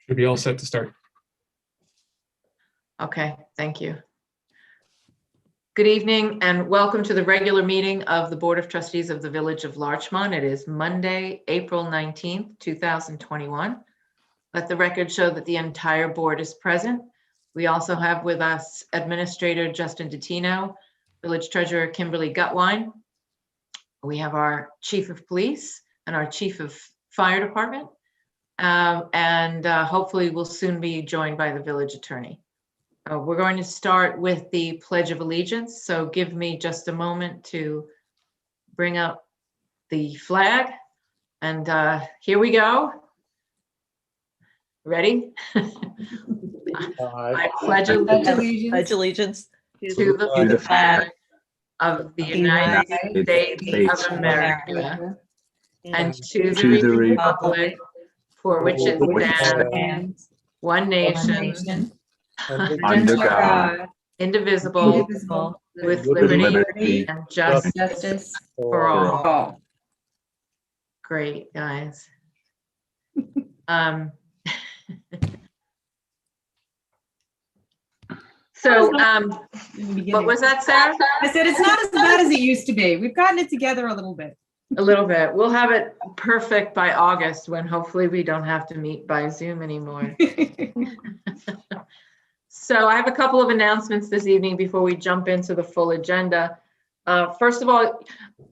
Should be all set to start. Okay, thank you. Good evening and welcome to the regular meeting of the Board of Trustees of the Village of Larchmont. It is Monday, April 19th, 2021. Let the record show that the entire board is present. We also have with us Administrator Justin Dettino, Village Treasurer Kimberly Gutwine. We have our Chief of Police and our Chief of Fire Department. Hopefully we'll soon be joined by the Village Attorney. We're going to start with the Pledge of Allegiance. So give me just a moment to bring up the flag. And here we go. Ready? I pledge allegiance to the flag of the United States of America and to the republic for which it stands, one nation, under God, indivisible, with liberty and justice for all. Great, guys. What was that, Sarah? I said it's not as bad as it used to be. We've gotten it together a little bit. A little bit. We'll have it perfect by August when hopefully we don't have to meet by Zoom anymore. So I have a couple of announcements this evening before we jump into the full agenda. First of all,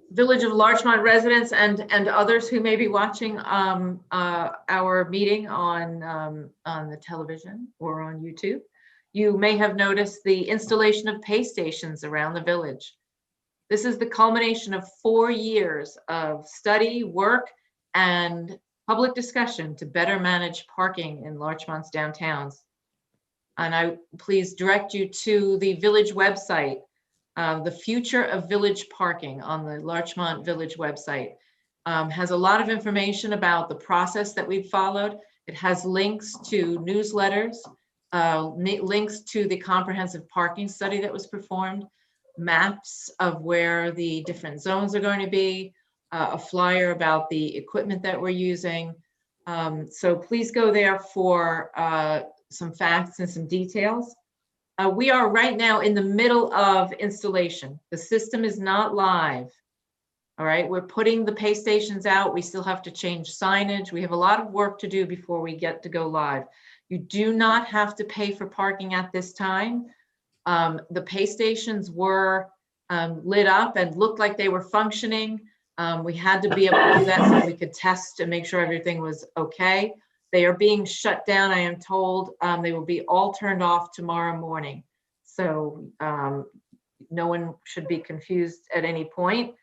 Village of Larchmont residents and others who may be watching our meeting on the television or on YouTube, you may have noticed the installation of pay stations around the village. This is the culmination of 4 years of study, work, and public discussion to better manage parking in Larchmont's downtowns. And I please direct you to the village website, the Future of Village Parking on the Larchmont Village website. Has a lot of information about the process that we've followed. It has links to newsletters, links to the comprehensive parking study that was performed, maps of where the different zones are going to be, a flyer about the equipment that we're using. So please go there for some facts and some details. We are right now in the middle of installation. The system is not live. All right, we're putting the pay stations out. We still have to change signage. We have a lot of work to do before we get to go live. You do not have to pay for parking at this time. The pay stations were lit up and looked like they were functioning. We had to be able to do that so we could test and make sure everything was okay. They are being shut down, I am told. They will be all turned off tomorrow morning. So no one should be confused at any point.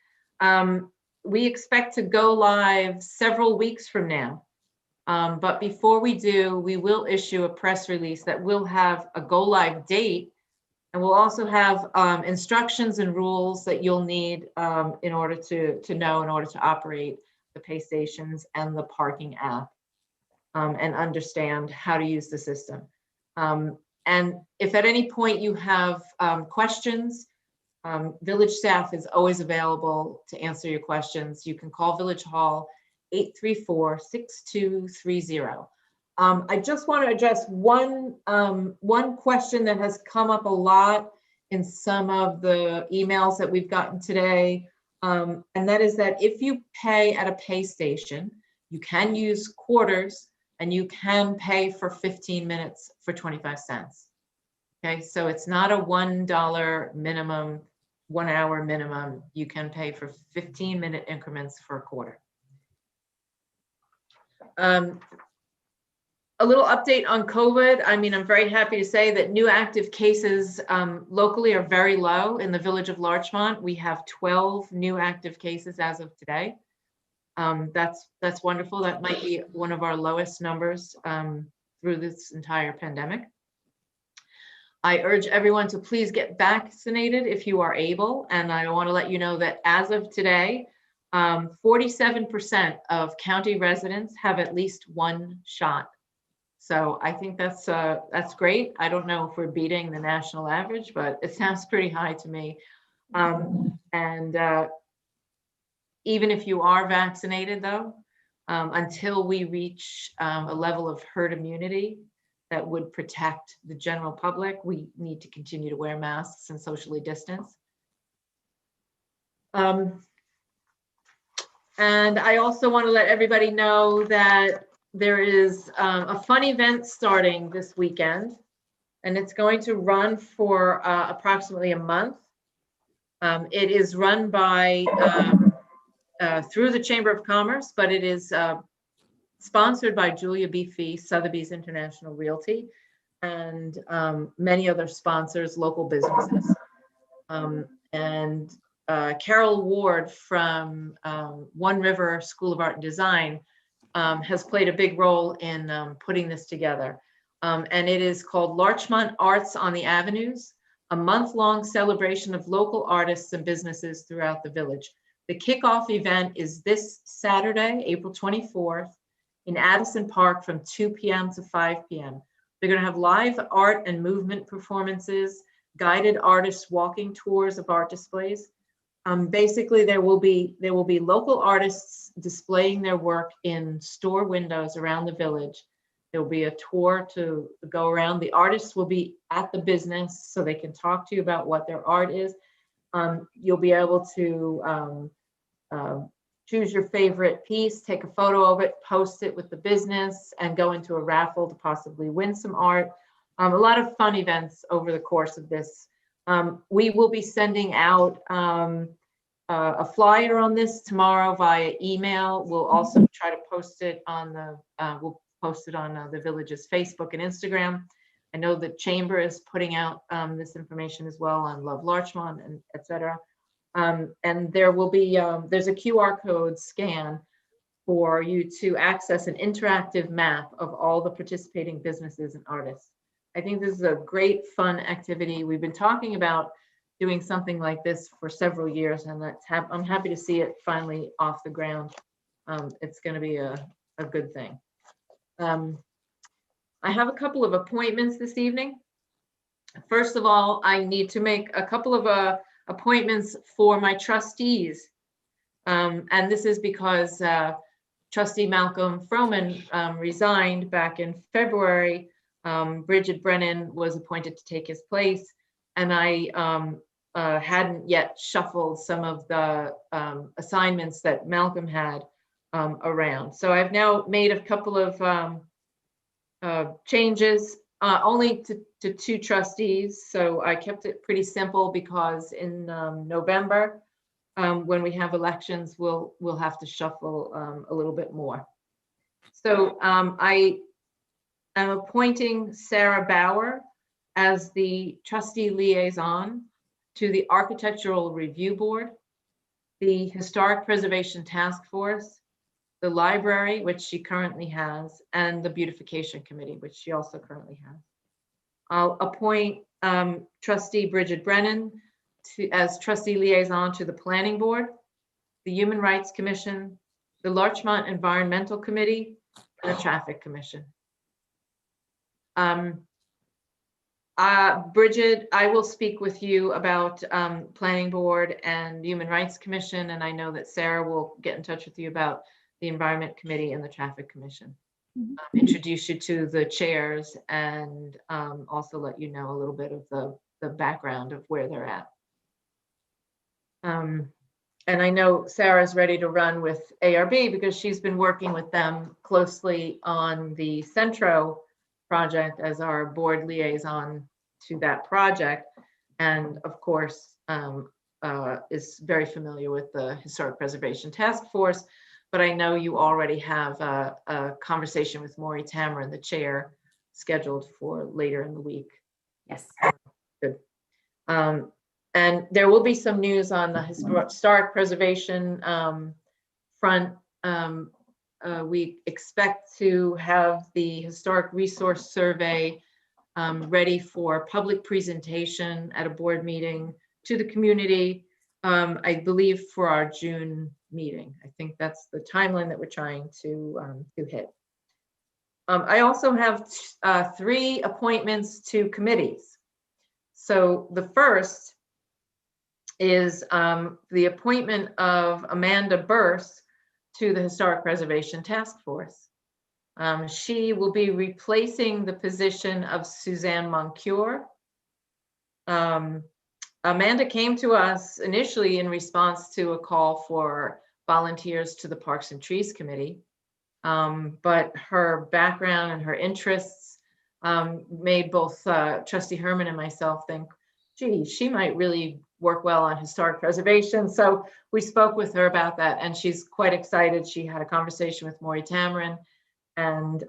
We expect to go live several weeks from now. But before we do, we will issue a press release that will have a go live date. And we'll also have instructions and rules that you'll need in order to know, in order to operate the pay stations and the parking app. And understand how to use the system. And if at any point you have questions, village staff is always available to answer your questions. You can call Village Hall 834-6230. I just want to address one question that has come up a lot in some of the emails that we've gotten today. And that is that if you pay at a pay station, you can use quarters and you can pay for 15 minutes for 25 cents. Okay, so it's not a $1 minimum, 1 hour minimum. You can pay for 15-minute increments for a quarter. A little update on COVID. I mean, I'm very happy to say that new active cases locally are very low in the Village of Larchmont. We have 12 new active cases as of today. That's wonderful. That might be one of our lowest numbers through this entire pandemic. I urge everyone to please get vaccinated if you are able. And I want to let you know that as of today, 47% of county residents have at least one shot. So I think that's great. I don't know if we're beating the national average, but it sounds pretty high to me. Even if you are vaccinated though, until we reach a level of herd immunity that would protect the general public. We need to continue to wear masks and socially distance. And I also want to let everybody know that there is a fun event starting this weekend, and it's going to run for approximately a month. It is run by through the Chamber of Commerce, but it is sponsored by Julia B. Fee, Sotheby's International Realty, and many other sponsors, local businesses. And Carol Ward from One River School of Art and Design has played a big role in putting this together. And it is called Larchmont Arts on the Avenues, a month-long celebration of local artists and businesses throughout the village. The kickoff event is this Saturday, April 24th, in Addison Park from 2 p.m. to 5 p.m. They're going to have live art and movement performances, guided artist walking tours of art displays. Basically, there will be local artists displaying their work in store windows around the village. There will be a tour to go around. The artists will be at the business so they can talk to you about what their art is. You'll be able to choose your favorite piece, take a photo of it, post it with the business, and go into a raffle to possibly win some art. A lot of fun events over the course of this. We will be sending out a flyer on this tomorrow via email. We'll also try to post it on the village's Facebook and Instagram. I know the chamber is putting out this information as well on Love Larchmont and etc. And there will be there's a QR code scan for you to access an interactive map of all the participating businesses and artists. I think this is a great fun activity. We've been talking about doing something like this for several years, and I'm happy to see it finally off the ground. It's going to be a good thing. I have a couple of appointments this evening. First of all, I need to make a couple of appointments for my trustees. And this is because Trustee Malcolm Froman resigned back in February. Bridget Brennan was appointed to take his place, and I hadn't yet shuffled some of the assignments that Malcolm had around. So I've now made a couple of changes, only to 2 trustees. So I kept it pretty simple because in November, when we have elections, we'll have to shuffle a little bit more. So I am appointing Sarah Bauer as the trustee liaison to the Architectural Review Board, the Historic Preservation Task Force, the library, which she currently has, and the Beautification Committee, which she also currently has. I'll appoint Trustee Bridget Brennan as trustee liaison to the Planning Board, the Human Rights Commission, the Larchmont Environmental Committee, and the Traffic Commission. Bridget, I will speak with you about Planning Board and Human Rights Commission, and I know that Sarah will get in touch with you about the Environment Committee and the Traffic Commission. Introduce you to the chairs and also let you know a little bit of the background of where they're at. And I know Sarah's ready to run with ARB because she's been working with them closely on the Centro project as our board liaison to that project, and of course is very familiar with the Historic Preservation Task Force. But I know you already have a conversation with Maury Tamron, the chair, scheduled for later in the week. Yes. Good. And there will be some news on the historic preservation front. We expect to have the historic resource survey ready for public presentation at a board meeting to the community, I believe for our June meeting. I think that's the timeline that we're trying to hit. I also have 3 appointments to committees. So the first is the appointment of Amanda Burse to the Historic Preservation Task Force. She will be replacing the position of Suzanne Moncure. Amanda came to us initially in response to a call for volunteers to the Parks and Trees Committee. But her background and her interests made both Trustee Herman and myself think, gee, she might really work well on historic preservation. So we spoke with her about that, and she's quite excited. She had a conversation with Maury Tamarin, and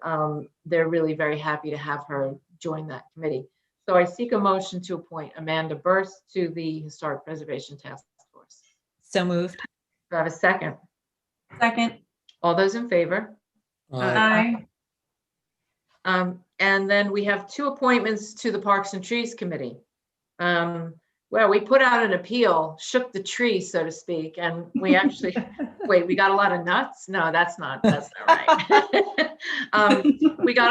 they're really very happy to have her join that committee. So I seek a motion to appoint Amanda Burst to the Historic Preservation Task Force. So moved. Do I have a second? Second. All those in favor? Aye. And then we have 2 appointments to the Parks and Trees Committee. Well, we put out an appeal, shook the tree, so to speak, and we actually, wait, we got a lot of nuts? No, that's not right.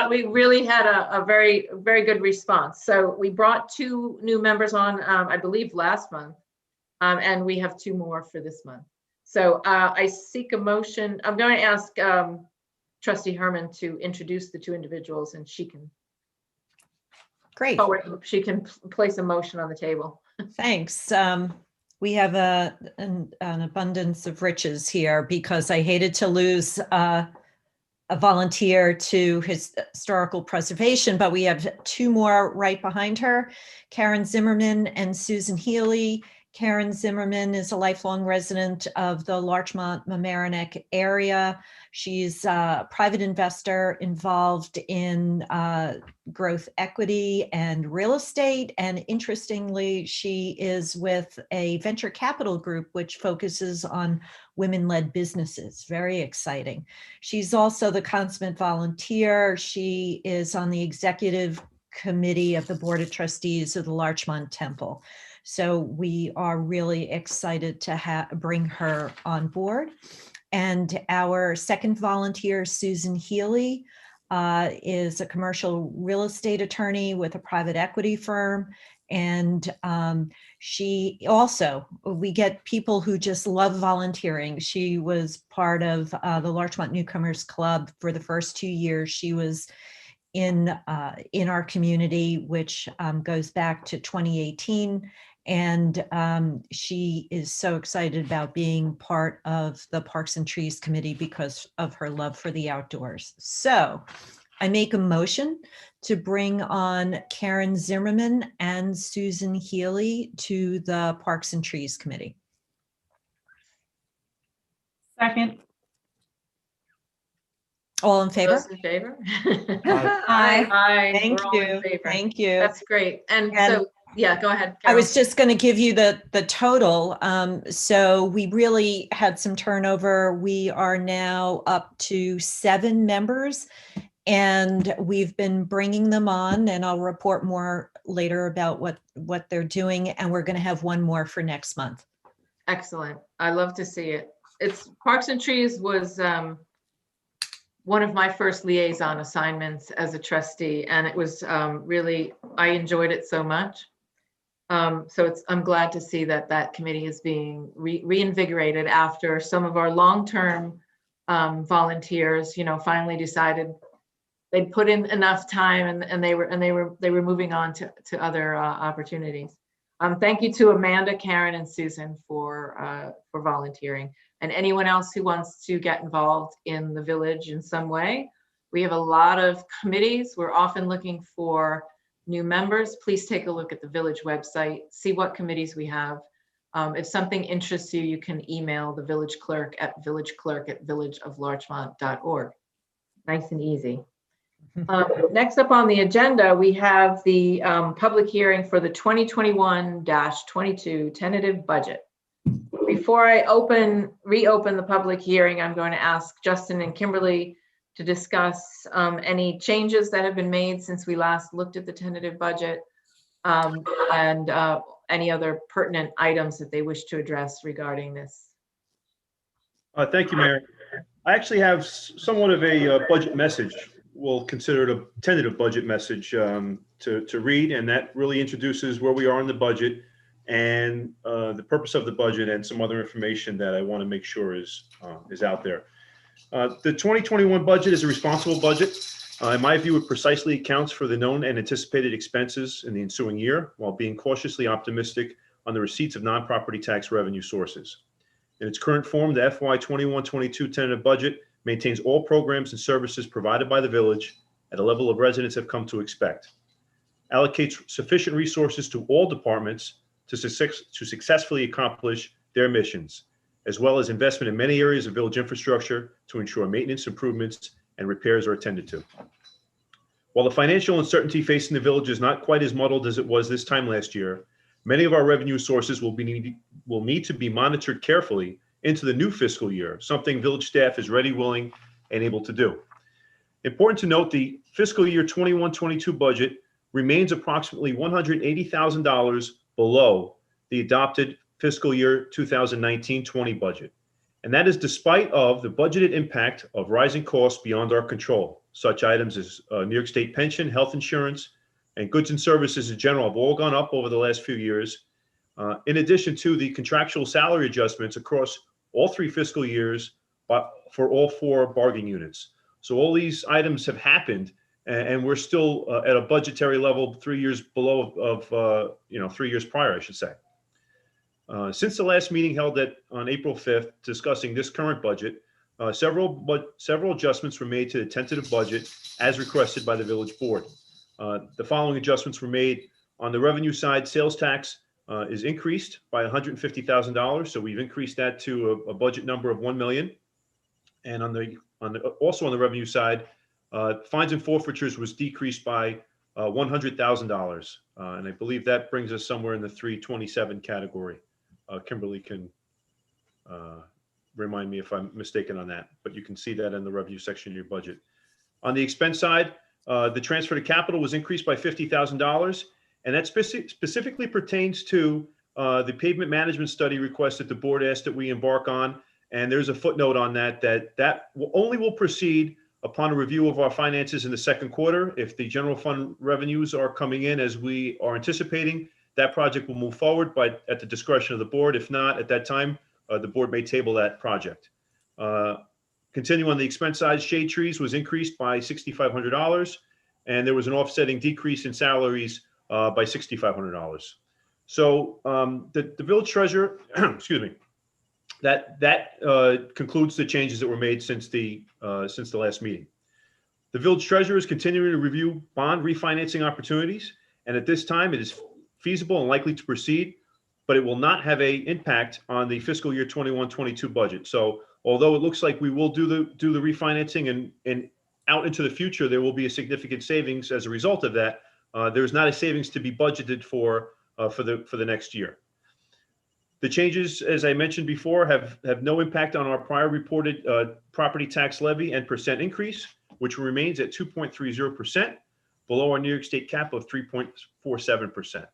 We really had a very, very good response. So we brought 2 new members on, I believe last month, and we have 2 more for this month. So I seek a motion. I'm going to ask Trustee Herman to introduce the 2 individuals, and she can Great. she can place a motion on the table. Thanks. We have an abundance of riches here because I hated to lose a volunteer to historical preservation, but we have 2 more right behind her, Karen Zimmerman and Susan Healy. Karen Zimmerman is a lifelong resident of the Larchmont, Mamaroneck area. She's a private investor involved in growth equity and real estate. And interestingly, she is with a venture capital group which focuses on women-led businesses. Very exciting. She's also the consummate volunteer. She is on the executive committee of the Board of Trustees of the Larchmont Temple. So we are really excited to bring her on board. And our second volunteer, Susan Healy, is a commercial real estate attorney with a private equity firm. And she also, we get people who just love volunteering. She was part of the Larchmont Newcomers Club for the first 2 years. She was in our community, which goes back to 2018. And she is so excited about being part of the Parks and Trees Committee because of her love for the outdoors. So I make a motion to bring on Karen Zimmerman and Susan Healy to the Parks and Trees Committee. Second. All in favor? Those in favor? Aye. Aye. Thank We're all in you. favor. Thank you. That's great. And so, yeah, go ahead, I Carol. was just going to give you the total. So we really had some turnover. We are now up to 7 members, and we've been bringing them on, and I'll report more later about what they're doing. And we're going to have 1 more for next month. Excellent. I love to see it. It's Parks and Trees was one of my first liaison assignments as a trustee, and it was really, I enjoyed it so much. So I'm glad to see that committee is being reinvigorated after some of our long-term volunteers, finally decided they'd put in enough time and they were moving on to other opportunities. Thank you to Amanda, Karen, and Susan for volunteering, and anyone else who wants to get involved in the village in some way. We have a lot of committees. We're often looking for new members. Please take a look at the village website, see what committees we have. If something interests you, you can email the village clerk at villageclerk@villageoflarchmont.org. Nice and easy. Next up on the agenda, we have the public hearing for the 2021-22 tentative budget. Before I reopen the public hearing, I'm going to ask Justin and Kimberly to discuss any changes that have been made since we last looked at the tentative budget, and any other pertinent items that they wish to address regarding this. Thank you, Mayor. I actually have somewhat of a budget message. We'll consider it a tentative budget message to read, and that really introduces where we are in the budget and the purpose of the budget and some other information that I want to make sure is out there. The 2021 budget is a responsible budget. In my view, it precisely accounts for the known and anticipated expenses in the ensuing year while being cautiously optimistic on the receipts of non-property tax revenue sources. In its current form, the FY 21-22 tentative budget maintains all programs and services provided by the village at a level of residents have come to expect, allocates sufficient resources to all departments to successfully accomplish their missions, as well as investment in many areas of village infrastructure to ensure maintenance improvements and repairs are attended to. While the financial uncertainty facing the village is not quite as muddled as it was this time last year, many of our revenue sources will need to be monitored carefully into the new fiscal year, something village staff is ready, willing, and able to do. Important to note, the fiscal year 21-22 budget remains approximately $180,000 below the adopted fiscal year 2019-20 budget. And that is despite of the budgeted impact of rising costs beyond our control. Such items as New York State pension, health insurance, and goods and services in general have all gone up over the last few years. In addition to the contractual salary adjustments across all 3 fiscal years, but for all 4 bargaining units. So all these items have happened, and we're still at a budgetary level 3 years below of 3 years prior, I should say. Since the last meeting held on April 5th discussing this current budget, several adjustments were made to the tentative budget as requested by the village board. The following adjustments were made. On the revenue side, sales tax is increased by $150,000, so we've increased that to a budget number of $1 million. And also on the revenue side, fines and forfeitures was decreased by $100,000, and I believe that brings us somewhere in the 327 category. Kimberly can remind me if I'm mistaken on that, but you can see that in the revenue section of your budget. On the expense side, the transfer to capital was increased by $50,000, and that specifically pertains to the pavement management study request that the board asked that we embark on. And there's a footnote on that only will proceed upon a review of our finances in the second quarter. If the general fund revenues are coming in as we are anticipating, that project will move forward, but at the discretion of the board. If not, at that time, the board may table that project. Continuing on the expense side, shade trees was increased by $6,500, and there was an offsetting decrease in salaries by $6,500. So the village treasurer, excuse me, that concludes the changes that were made since the last meeting. The village treasurer is continuing to review bond refinancing opportunities, and at this time, it is feasible and likely to proceed, but it will not have an impact on the fiscal year 21-22 budget. So although it looks like we will do the refinancing and out into the future, there will be a significant savings as a result of that. There's not a savings to be budgeted for the next year. The changes, as I mentioned before, have no impact on our prior reported property tax levy and percent increase, which remains at 2.30%, below our New York State cap of 3.47%.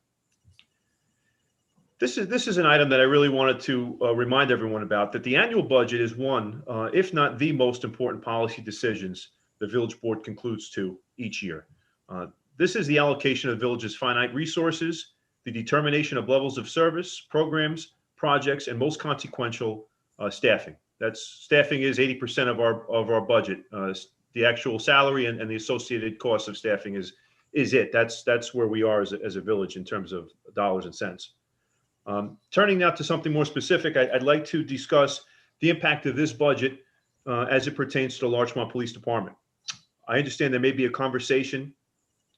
This is an item that I really wanted to remind everyone about, that the annual budget is one, if not the most important policy decisions the village board concludes to each year. This is the allocation of the village's finite resources, the determination of levels of service, programs, projects, and most consequential, staffing. Staffing is 80% of our budget. The actual salary and the associated costs of staffing is it. That's where we are as a village in terms of dollars and cents. Turning now to something more specific, I'd like to discuss the impact of this budget as it pertains to the Larchmont Police Department. I understand there may be a conversation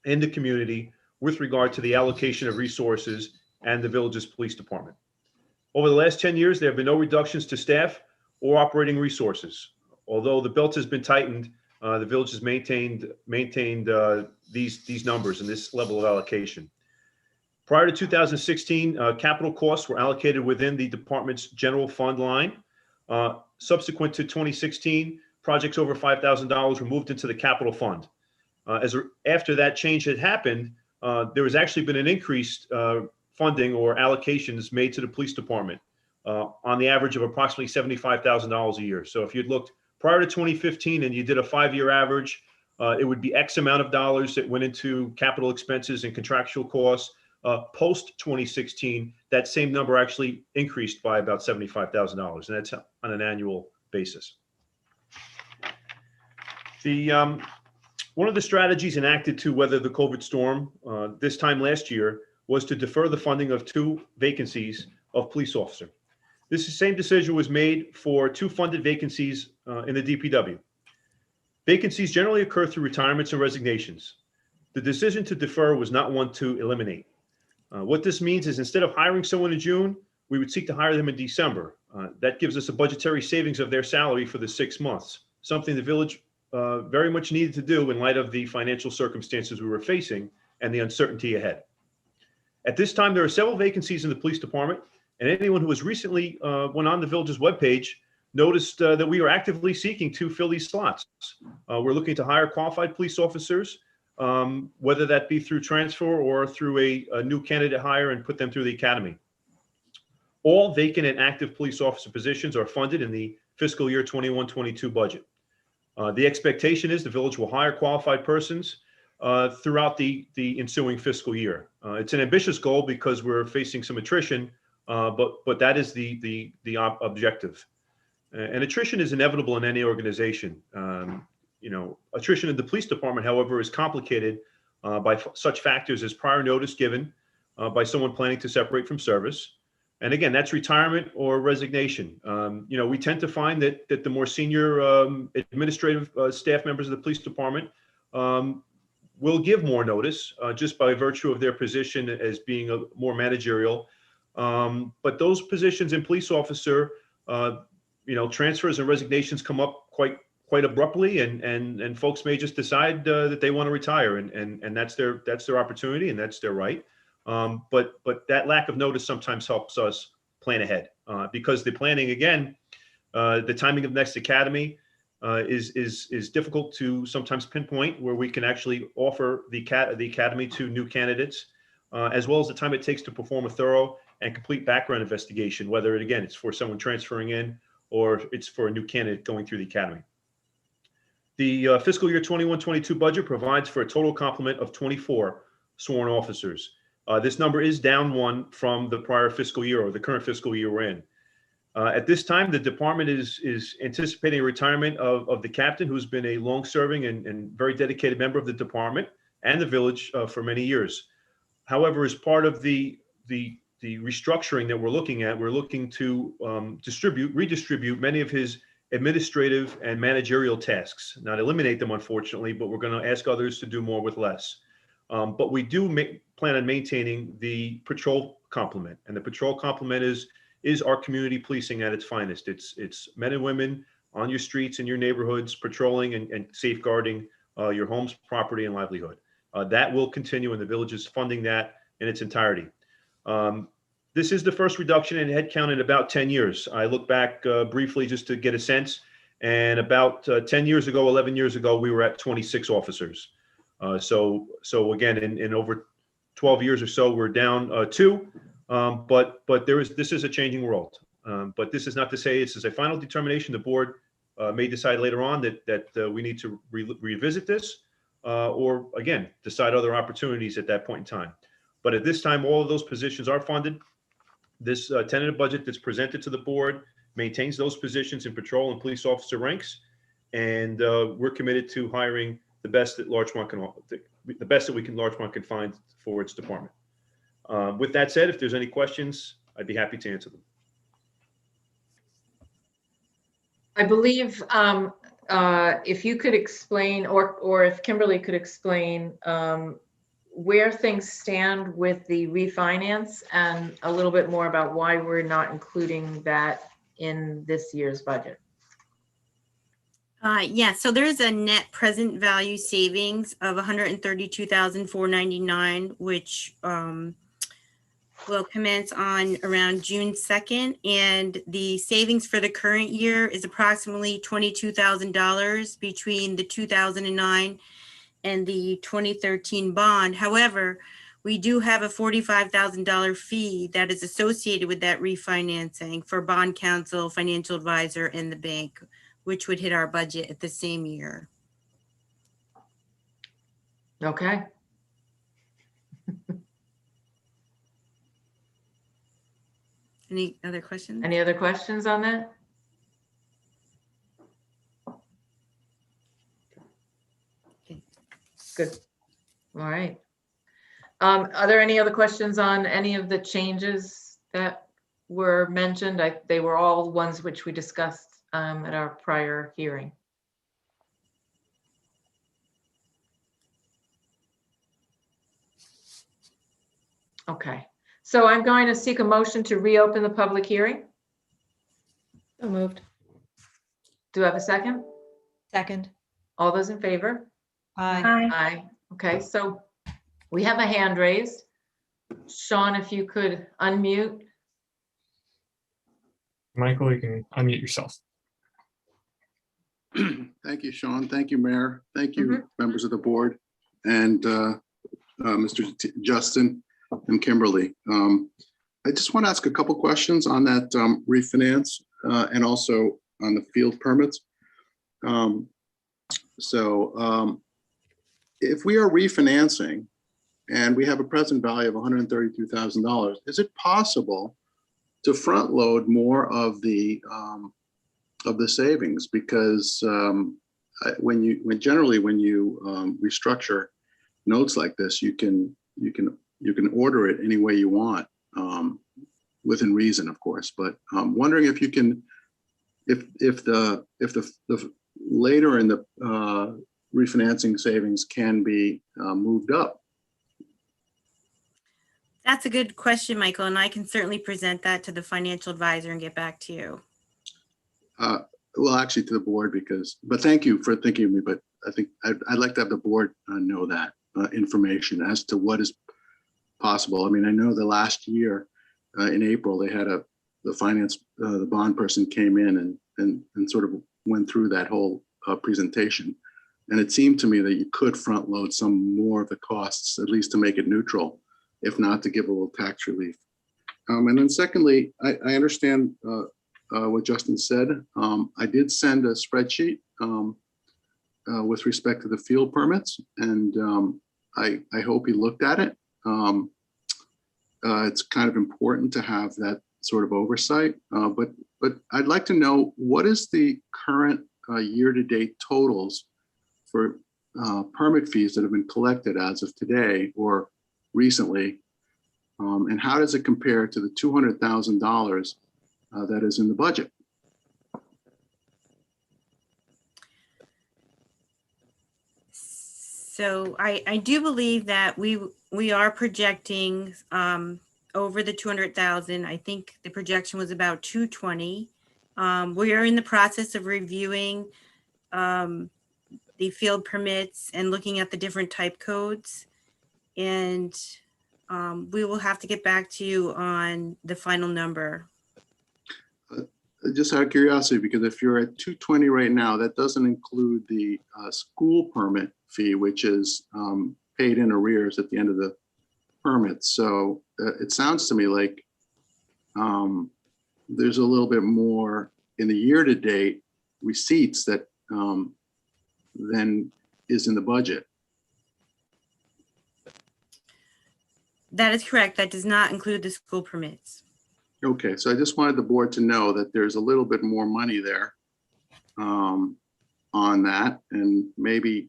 in the community with regard to the allocation of resources and the village's police department. Over the last 10 years, there have been no reductions to staff or operating resources. Although the belt has been tightened, the village has maintained these numbers and this level of allocation. Prior to 2016, capital costs were allocated within the department's general fund line. Subsequent to 2016, projects over $5,000 were moved into the capital fund. After that change had happened, there has actually been an increased funding or allocations made to the police department on the average of approximately $75,000 a year. So if you'd looked prior to 2015 and you did a 5-year average, it would be X amount of dollars that went into capital expenses and contractual costs. Post 2016, that same number actually increased by about $75,000, and that's on an annual basis. One of the strategies enacted to weather the COVID storm this time last year was to defer the funding of 2 vacancies of police officer. This same decision was made for 2 funded vacancies in the DPW. Vacancies generally occur through retirements and resignations. The decision to defer was not one to eliminate. What this means is instead of hiring someone in June, we would seek to hire them in December. That gives us a budgetary savings of their salary for the 6 months, something the village very much needed to do in light of the financial circumstances we were facing and the uncertainty ahead. At this time, there are several vacancies in the police department, and anyone who has recently went on the village's webpage noticed that we are actively seeking to fill these slots. We're looking to hire qualified police officers, whether that be through transfer or through a new candidate hire and put them through the academy. All vacant and active police officer positions are funded in the fiscal year 21-22 budget. The expectation is the village will hire qualified persons throughout the ensuing fiscal year. It's an ambitious goal because we're facing some attrition, but that is the objective. And attrition is inevitable in any organization. Attrition in the police department, however, is complicated by such factors as prior notice given by someone planning to separate from service. And again, that's retirement or resignation. We tend to find that the more senior administrative staff members of the police department will give more notice just by virtue of their position as being a more managerial. But those positions in police officer, transfers and resignations come up quite abruptly, and folks may just decide that they want to retire, and that's their opportunity and that's their right. But that lack of notice sometimes helps us plan ahead because the planning, again, the timing of next academy is difficult to sometimes pinpoint, where we can actually offer the academy to new candidates, as well as the time it takes to perform a thorough and complete background investigation, whether it's for someone transferring in or it's for a new candidate going through the academy. The fiscal year 21-22 budget provides for a total complement of 24 sworn officers. This number is down 1 from the prior fiscal year, or the current fiscal year we're in. At this time, the department is anticipating a retirement of the captain, who's been a long-serving and very dedicated member of the department and the village for many years. However, as part of the restructuring that we're looking to redistribute many of his administrative and managerial tasks. Not eliminate them, unfortunately, but we're going to ask others to do more with less. But we do plan on maintaining the patrol complement, and the patrol complement is our community policing at its finest. It's men and women on your streets and your neighborhoods, patrolling and safeguarding your home's property and livelihood. That will continue, and the village is funding that in its entirety. This is the first reduction in headcount in about 10 years. I look back briefly just to get a sense, and about 11 years ago, we were at 26 officers. So again, in over 12 years or so, we're down 2. But this is a changing world. But this is not to say this is a final determination. The board may decide later on that we need to revisit this, or again, decide other opportunities at that point in time. But at this time, all of those positions are funded. This tentative budget that's presented to the board maintains those positions in patrol and police officer ranks, and we're committed to hiring the best that Larchmont can find for its department. With that said, if there's any questions, I'd be happy to answer them. I believe if you could explain, or if Kimberly could explain where things stand with the refinance, and a little bit more about why we're not including that in this year's budget. Yeah, so there's a net present value savings of $132,499, which will commence on around June 2nd. And the savings for the current year is approximately $22,000 between the 2009 and the 2013 bond. However, we do have a $45,000 fee that is associated with that refinancing for bond counsel, financial advisor, and the bank, which would hit our budget at the same year. Okay. Any other questions? Any other questions on that? Good. All right. Are there any other questions on any of the changes that were mentioned? They were all ones which we discussed at our prior hearing. Okay, so I'm going to seek a motion to reopen the public hearing. So moved. Do I have a second? Second. All those in favor? Aye. Aye. Okay, so we have a hand raised. Sean, if you could unmute. Michael, you can unmute yourself. Thank you, Sean. Thank you, Mayor. Thank you, members of the board, and Mr. Justin and Kimberly. I just want to ask a couple questions on that refinance and also on the field permits. If we are refinancing and we have a present value of $132,000, is it possible to front load more of the savings? Because when you restructure notes like this, you can order it any way you want, within reason, of course. But I'm wondering if you can, if the later in the refinancing savings can be moved up. That's a good question, Michael, and I can certainly present that to the financial advisor and get back to you. Well, actually to the board, but thank you for thinking of me, but I think I'd like to have the board know that information as to what is possible. I mean, I know the last year in April, they had the bond person came in and sort of went through that whole presentation. And it seemed to me that you could front load some more of the costs, at least to make it neutral, if not to give a little tax relief. And then secondly, I understand what Justin said. I did send a spreadsheet with respect to the field permits, and I hope he looked at it. It's kind of important to have that sort of oversight, but I'd like to know, what is the current year-to-date totals for permit fees that have been collected as of today or recently, and how does it compare to the $200,000 that is in the budget? So I do believe that we are projecting over the 200,000. I think the projection was about 220. We are in the process of reviewing the field permits and looking at the different type codes. And we will have to get back to you on the final number. Just out of curiosity, because if you're at 220 right now, that doesn't include the school permit fee, which is paid in arrears at the end of the permit. So it sounds to me like there's a little bit more in the year-to-date receipts that than is in the budget. That is correct. That does not include the school permits. Okay, so I just wanted the board to know that there's a little bit more money there on that, and maybe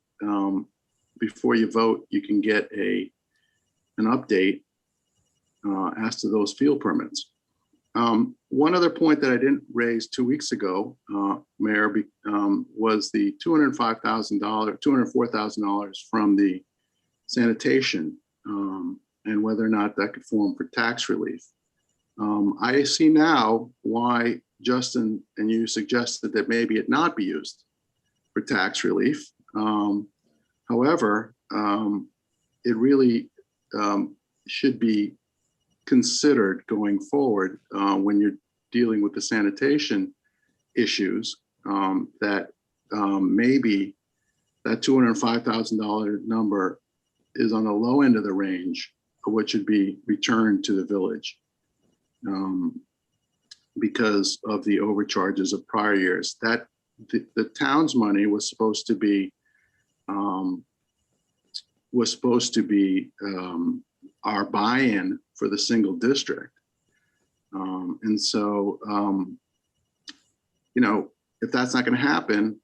before you vote, you can get an update as to those field permits. One other point that I didn't raise 2 weeks ago, Mayor, was the $204,000 from the sanitation, and whether or not that could form for tax relief. I see now why Justin and you suggested that maybe it not be used for tax relief. However, it really should be considered going forward when you're dealing with the sanitation issues, that maybe that $205,000 number is on the low end of the range of what should be returned to the village, because of the overcharges of prior years. That the town's money was supposed to be our buy-in for the single district. And so, if that's not going to happen,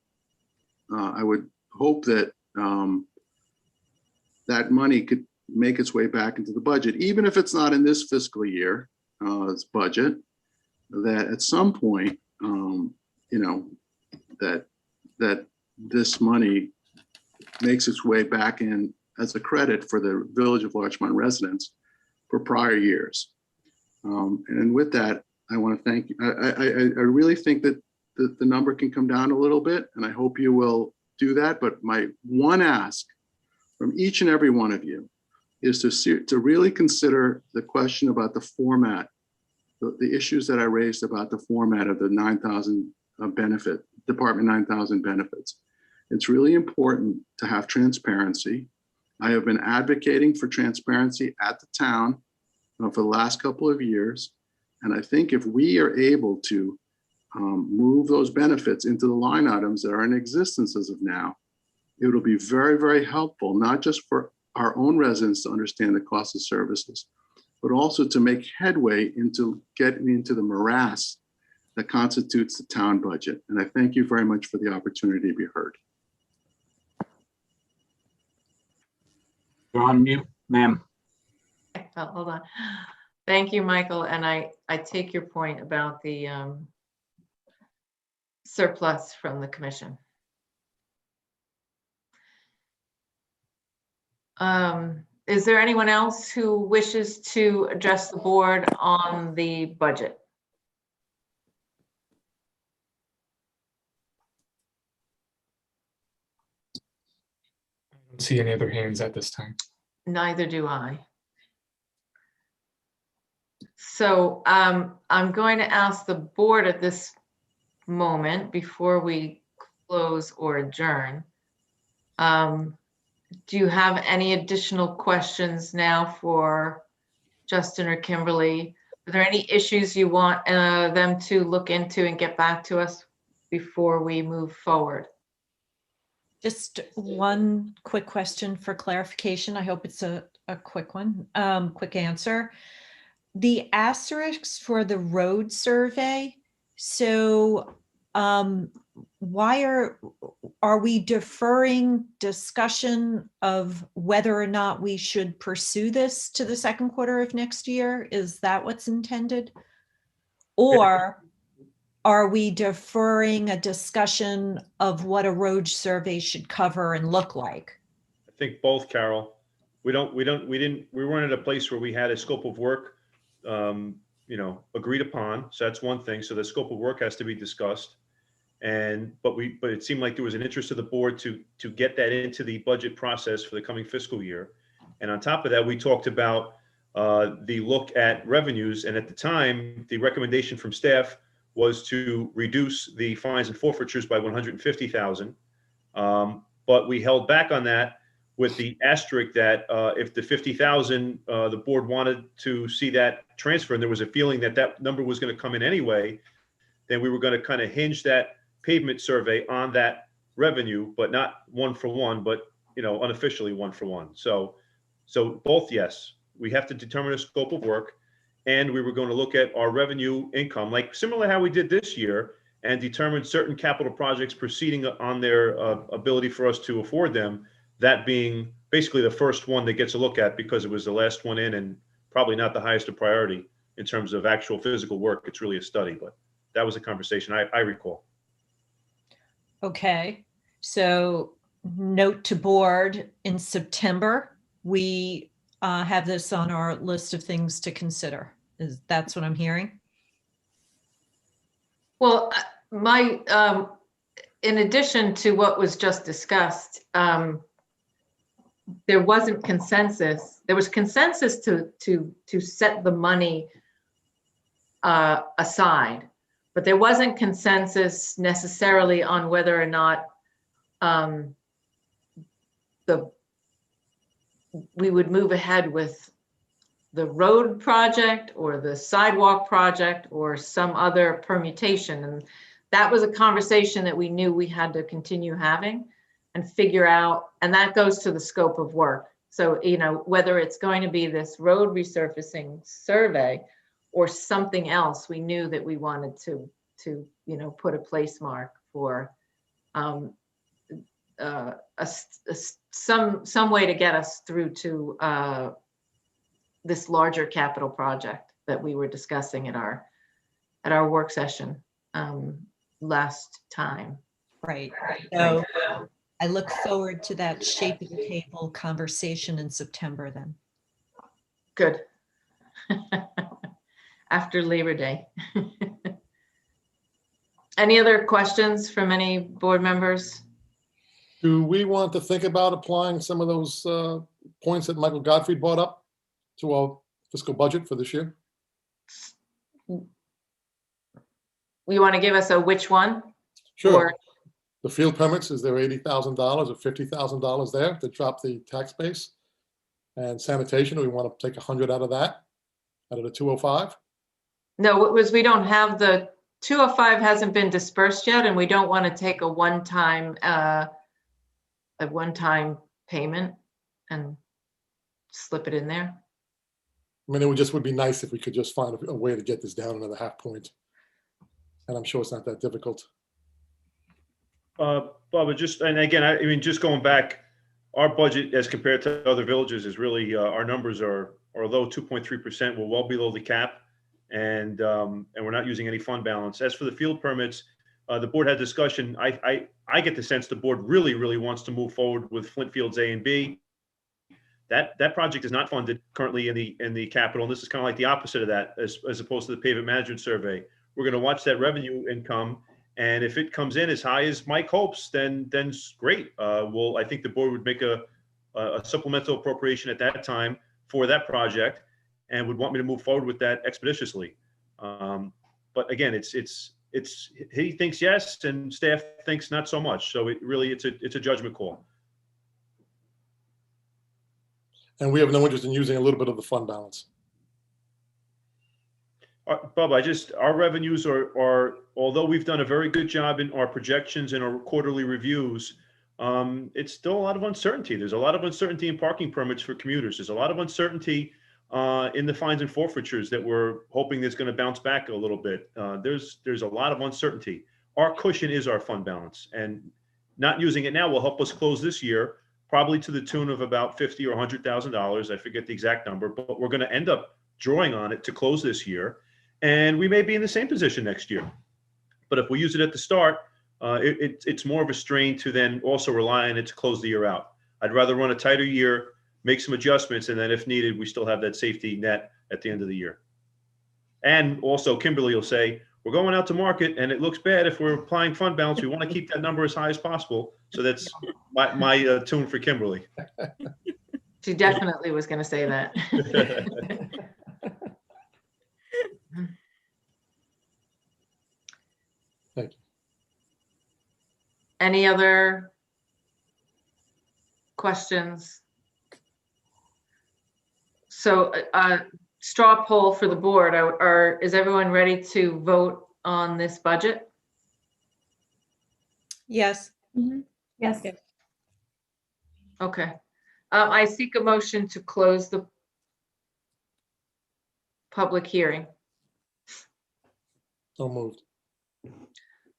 I would hope that that money could make its way back into the budget, even if it's not in this fiscal year, its budget, that at some point, that this money makes its way back in as a credit for the Village of Larchmont residents for prior years. And with that, I want to thank you. I really think that the number can come down a little bit, and I hope you will do that. But my one ask from each and every one of you is to really consider the question about the format, the issues that I raised about the format of the 9,000 benefit, Department 9,000 benefits. It's really important to have transparency. I have been advocating for transparency at the town for the last couple of years. And I think if we are able to move those benefits into the line items that are in existence as of now, it will be very, very helpful, not just for our own residents to understand the cost of services, but also to make headway into getting into the morass that constitutes the town budget. And I thank you very much for the opportunity to be heard. You're on mute, ma'am. Oh, hold on. Thank you, Michael. And I take your point about the surplus from the commission. Is there anyone else who wishes to address the board on the budget? I don't see any other hands at this time. Neither do I. So I'm going to ask the board at this moment, before we close or adjourn, do you have any additional questions now for Justin or Kimberly? Are there any issues you want them to look into and get back to us before we move forward? Just one quick question for clarification. I hope it's a quick one, quick answer. The asterisks for the road survey. So why are we deferring discussion of whether or not we should pursue this to the second quarter of next year? Is that what's intended? Or are we deferring a discussion of what a road survey should cover and look like? I think both, Carol. We weren't at a place where we had a scope of work, agreed upon. So that's one thing. So the scope of work has to be discussed. But it seemed like there was an interest of the board to get that into the budget process for the coming fiscal year. And on top of that, we talked about the look at revenues. And at the time, the recommendation from staff was to reduce the fines and forfeitures by 150,000. But we held back on that with the asterisk that if the 50,000, the board wanted to see that transfer, and there was a feeling that that number was going to come in anyway, then we were going to kind of hinge that pavement survey on that revenue, but not one for one, but unofficially one for one. So both, yes, we have to determine a scope of work, and we were going to look at our revenue income, like similar to how we did this year, and determine certain capital projects proceeding on their ability for us to afford them. That being basically the first one that gets a look at because it was the last one in and probably not the highest of priority in terms of actual physical work. It's really a study, but that was a conversation I recall. Okay, so note to board, in September, we have this on our list of things to consider. That's what I'm hearing? Well, in addition to what was just discussed, there wasn't consensus. There was consensus to set the money aside, but there wasn't consensus necessarily on whether or not we would move ahead with the road project or the sidewalk project or some other permutation. And that was a conversation that we knew we had to continue having and figure out, and that goes to the scope of work. So, whether it's going to be this road resurfacing survey or something else, we knew that we wanted to put a place mark for some way to get us through to this larger capital project that we were discussing at our work session last time. Right. So I look forward to that shape of the table conversation in September then. Good. After Labor Day. Any other questions from any board members? Do we want to think about applying some of those points that Michael Godfrey brought up to our fiscal budget for this year? You want to give us a which one? Sure. Or- The field permits, is there $80,000 or $50,000 there to drop the tax base? And sanitation, we want to take 100 out of that, out of the 205? No, it was, we don't have the 205 hasn't been dispersed yet, and we don't want to take a one-time payment and slip it in there. I mean, it would be nice if we could just find a way to get this down another half point. And I'm sure it's not that difficult. Bubba, just going back, our budget as compared to other villages is really, our numbers are low, 2.3%. We're well below the cap, and we're not using any fund balance. As for the field permits, the board had discussion. I get the sense the board really wants to move forward with Flint Fields A and B. That project is not funded currently in the capital, and this is kind of like the opposite of that, as opposed to the pavement management survey. We're going to watch that revenue income, and if it comes in as high as Mike hopes, then great. I think the board would make a supplemental appropriation at that time for that project, and would want me to move forward with that expeditiously. But again, it's he thinks yes, and staff thinks not so much. So it's a judgment call. And we have no interest in using a little bit of the fund balance. Bob, our revenues are, although we've done a very good job in our projections and our quarterly reviews, it's still a lot of uncertainty. There's a lot of uncertainty in parking permits for commuters. There's a lot of uncertainty in the fines and forfeitures that we're hoping that's going to bounce back a little bit. There's a lot of uncertainty. Our cushion is our fund balance, and not using it now will help us close this year, probably to the tune of about $50,000 or $100,000. I forget the exact number, but we're going to end up drawing on it to close this year. And we may be in the same position next year. But if we use it at the start, it's more of a strain to then also rely on it to close the year out. I'd rather run a tighter year, make some adjustments, and then if needed, we still have that safety net at the end of the year. And also, Kimberly will say, we're going out to market, and it looks bad if we're applying fund balance. We want to keep that number as high as possible. So that's my tune for Kimberly. She definitely was going to say that. Thank you. Any other questions? So straw poll for the board. Is everyone ready to vote on this budget? Yes. Yes. Okay. I seek a motion to close the public hearing. So moved. Do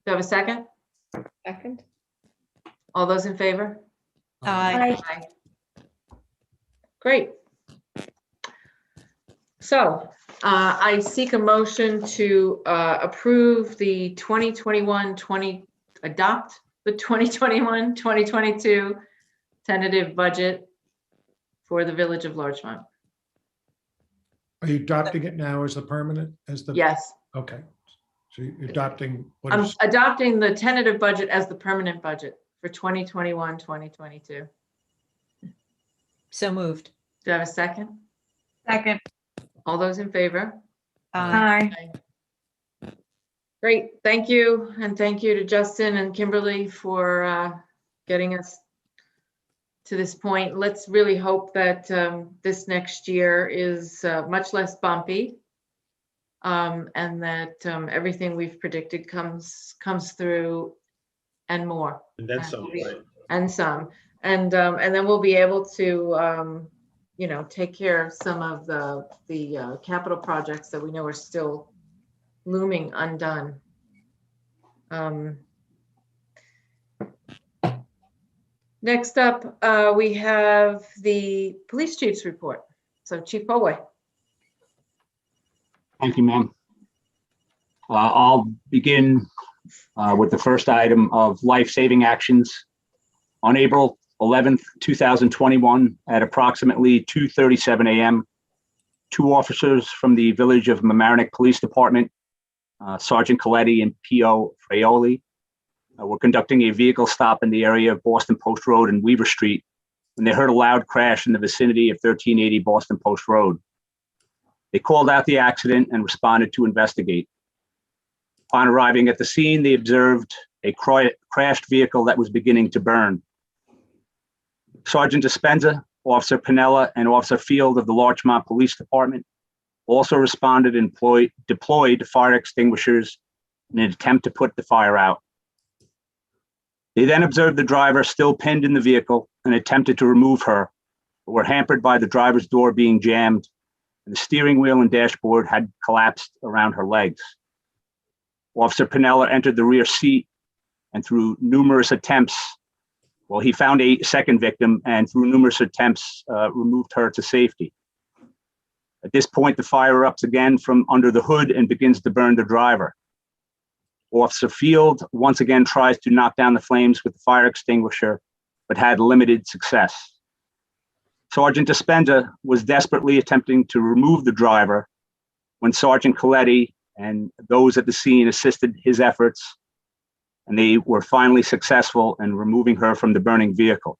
you have a second? Second. All those in favor? Aye. Aye. Great. So I seek a motion to approve the 2021-20, adopt the 2021-2022 tentative budget for the Village of Larchmont. Are you adopting it now as the permanent, as the? Yes, Okay. So you're adopting what I'm is, adopting the tentative budget as the permanent budget for 2021-2022. So moved. Do I have a second? Second. All those in favor? Aye. Aye. Great, thank you. And thank you to Justin and Kimberly for getting us to this point. Let's really hope that this next year is much less bumpy, and that everything we've predicted comes through and more. And then some, right? And some. And then we'll be able to take care of some of the capital projects that we know are still looming undone. Next up, we have the police chief's report. So Chief Polway. Thank you, ma'am. I'll begin with the first item of life-saving actions. On April 11th, 2021, at approximately 2:37 a.m., 2 officers from the Village of Mamaroneck Police Department, Sergeant Coletti and P.O. Fraioli, were conducting a vehicle stop in the area of Boston Post Road and Weaver Street when they heard a loud crash in the vicinity of 1380 Boston Post Road. They called out the accident and responded to investigate. Upon arriving at the scene, they observed a crashed vehicle that was beginning to burn. Sergeant Dispenza, Officer Pinella, and Officer Field of the Larchmont Police Department also responded and deployed fire extinguishers in an attempt to put the fire out. They then observed the driver still pinned in the vehicle and attempted to remove her, but were hampered by the driver's door being jammed, and the steering wheel and dashboard had collapsed around her legs. Officer Pinella entered the rear seat and through numerous attempts, he found a second victim and through numerous attempts removed her to safety. At this point, the fire erupts again from under the hood and begins to burn the driver. Officer Field once again tries to knock down the flames with the fire extinguisher, but had limited success. Sergeant Dispenza was desperately attempting to remove the driver when Sergeant Coletti and those at the scene assisted his efforts, and they were finally successful in removing her from the burning vehicle.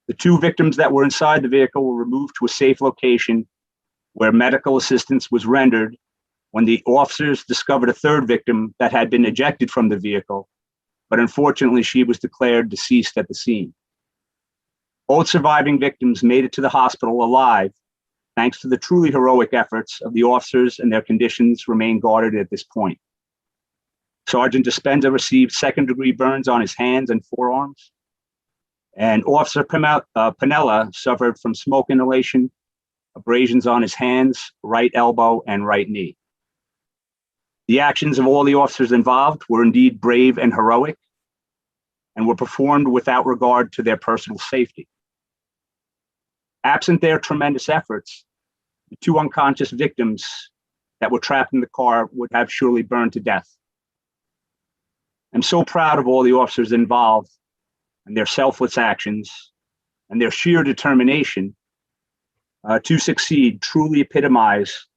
The 2 victims that were inside the vehicle were removed to a safe location where medical assistance was rendered when the officers discovered a 3rd victim that had been ejected from the vehicle, but unfortunately she was declared deceased at the scene. Both surviving victims made it to the hospital alive, thanks to the truly heroic efforts of the officers, and their conditions remain guarded at this point. Sergeant Dispenza received 2nd-degree burns on his hands and forearms, and Officer Pinella suffered from smoke inhalation, abrasions on his hands, right elbow, and right knee. The actions of all the officers involved were indeed brave and heroic, and were performed without regard to their personal safety. Absent their tremendous efforts, the 2 unconscious victims that were trapped in the car would have surely burned to death. I'm so proud of all the officers involved and their selfless actions and their sheer determination to succeed truly epitomize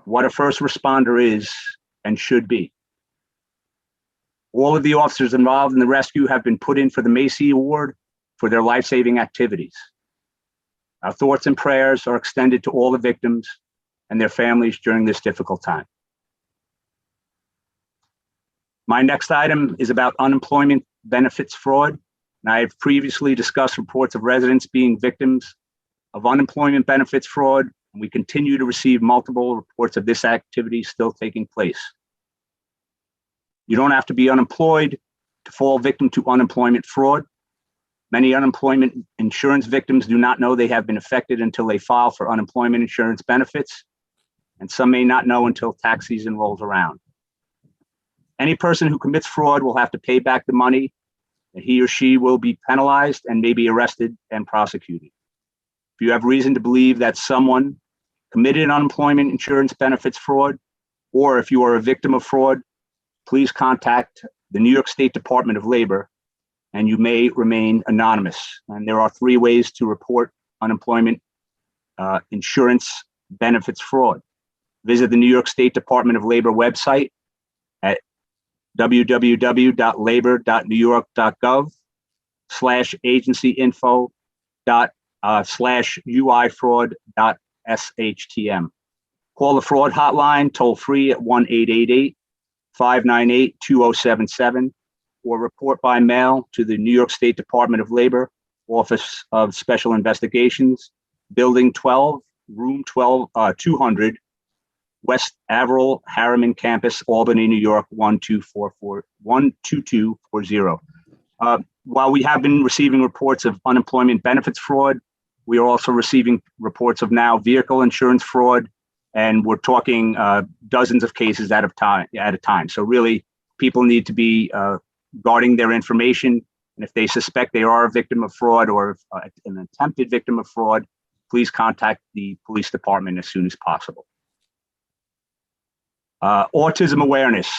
what a first responder is and should be. All of the officers involved in the rescue have been put in for the Macy Award for their life-saving activities. Our thoughts and prayers are extended to all the victims and their families during this difficult time. My next item is about unemployment benefits fraud. And I have previously discussed reports of residents being victims of unemployment benefits fraud, and we continue to receive multiple reports of this activity still taking place. You don't have to be unemployed to fall victim to unemployment fraud. Many unemployment insurance victims do not know they have been affected until they file for unemployment insurance benefits, and some may not know until tax season rolls around. Any person who commits fraud will have to pay back the money, and he or she will be penalized and may be arrested and prosecuted. If you have reason to believe that someone committed unemployment insurance benefits fraud, or if you are a victim of fraud, please contact the New York State Department of Labor, and you may remain anonymous. And there are 3 ways to report unemployment insurance benefits fraud. Visit the New York State Department of Labor website at www.labor.newyork.gov/agencyinfo./uifraud.shtm. Call the fraud hotline toll free at 1-888-598-2077 or report by mail to the New York State Department of Labor, Office of Special Investigations, Building 12, Room 200, West Averill Harriman Campus, Albany, New York, 12240. While we have been receiving reports of unemployment benefits fraud, we are also receiving reports of now vehicle insurance fraud, and we're talking dozens of cases at a time. So really, people need to be guarding their information And if they suspect they are a victim of fraud or an attempted victim of fraud, please contact the police department as soon as possible. Autism awareness.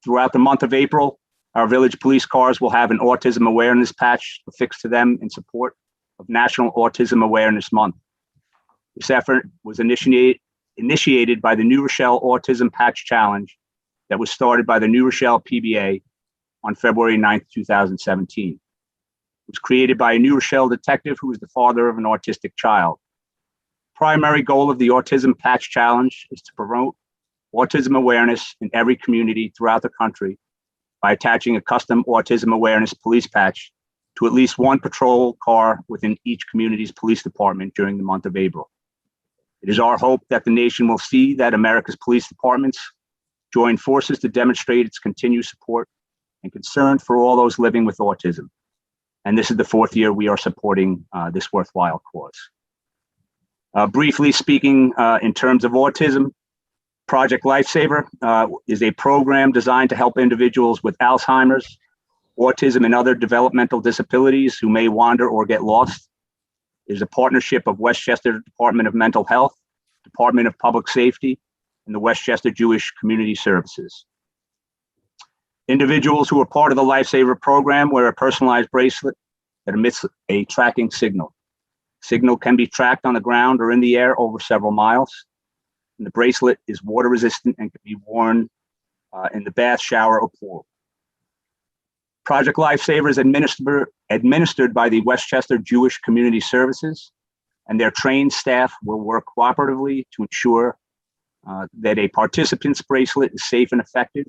Throughout the month of April, our village police cars will have an autism awareness patch affixed to them in support of National Autism Awareness Month. This effort was initiated by the New Rochelle Autism Patch Challenge that was started by the New Rochelle PBA on February 9th, 2017. It was created by a New Rochelle detective who was the father of an autistic child. Primary goal of the Autism Patch Challenge is to promote autism awareness in every community throughout the country by attaching a custom autism awareness police patch to at least one patrol car within each community's police department during the month of April. It is our hope that the nation will see that America's police departments join forces to demonstrate its continued support and concern for all those living with autism. And this is the 4th year we are supporting this worthwhile cause. Briefly speaking, in terms of autism, Project Lifesaver is a program designed to help individuals with Alzheimer's, autism, and other developmental disabilities who may wander or get lost. It is a partnership of Westchester Department of Mental Health, Department of Public Safety, and the Westchester Jewish Community Services. Individuals who are part of the Lifesaver program wear a personalized bracelet that emits a tracking signal. Signal can be tracked on the ground or in the air over several miles. And the bracelet is water resistant and can be worn in the bath, shower, or pool. Project Lifesaver is administered by the Westchester Jewish Community Services, and their trained staff will work cooperatively to ensure that a participant's bracelet is safe and effective.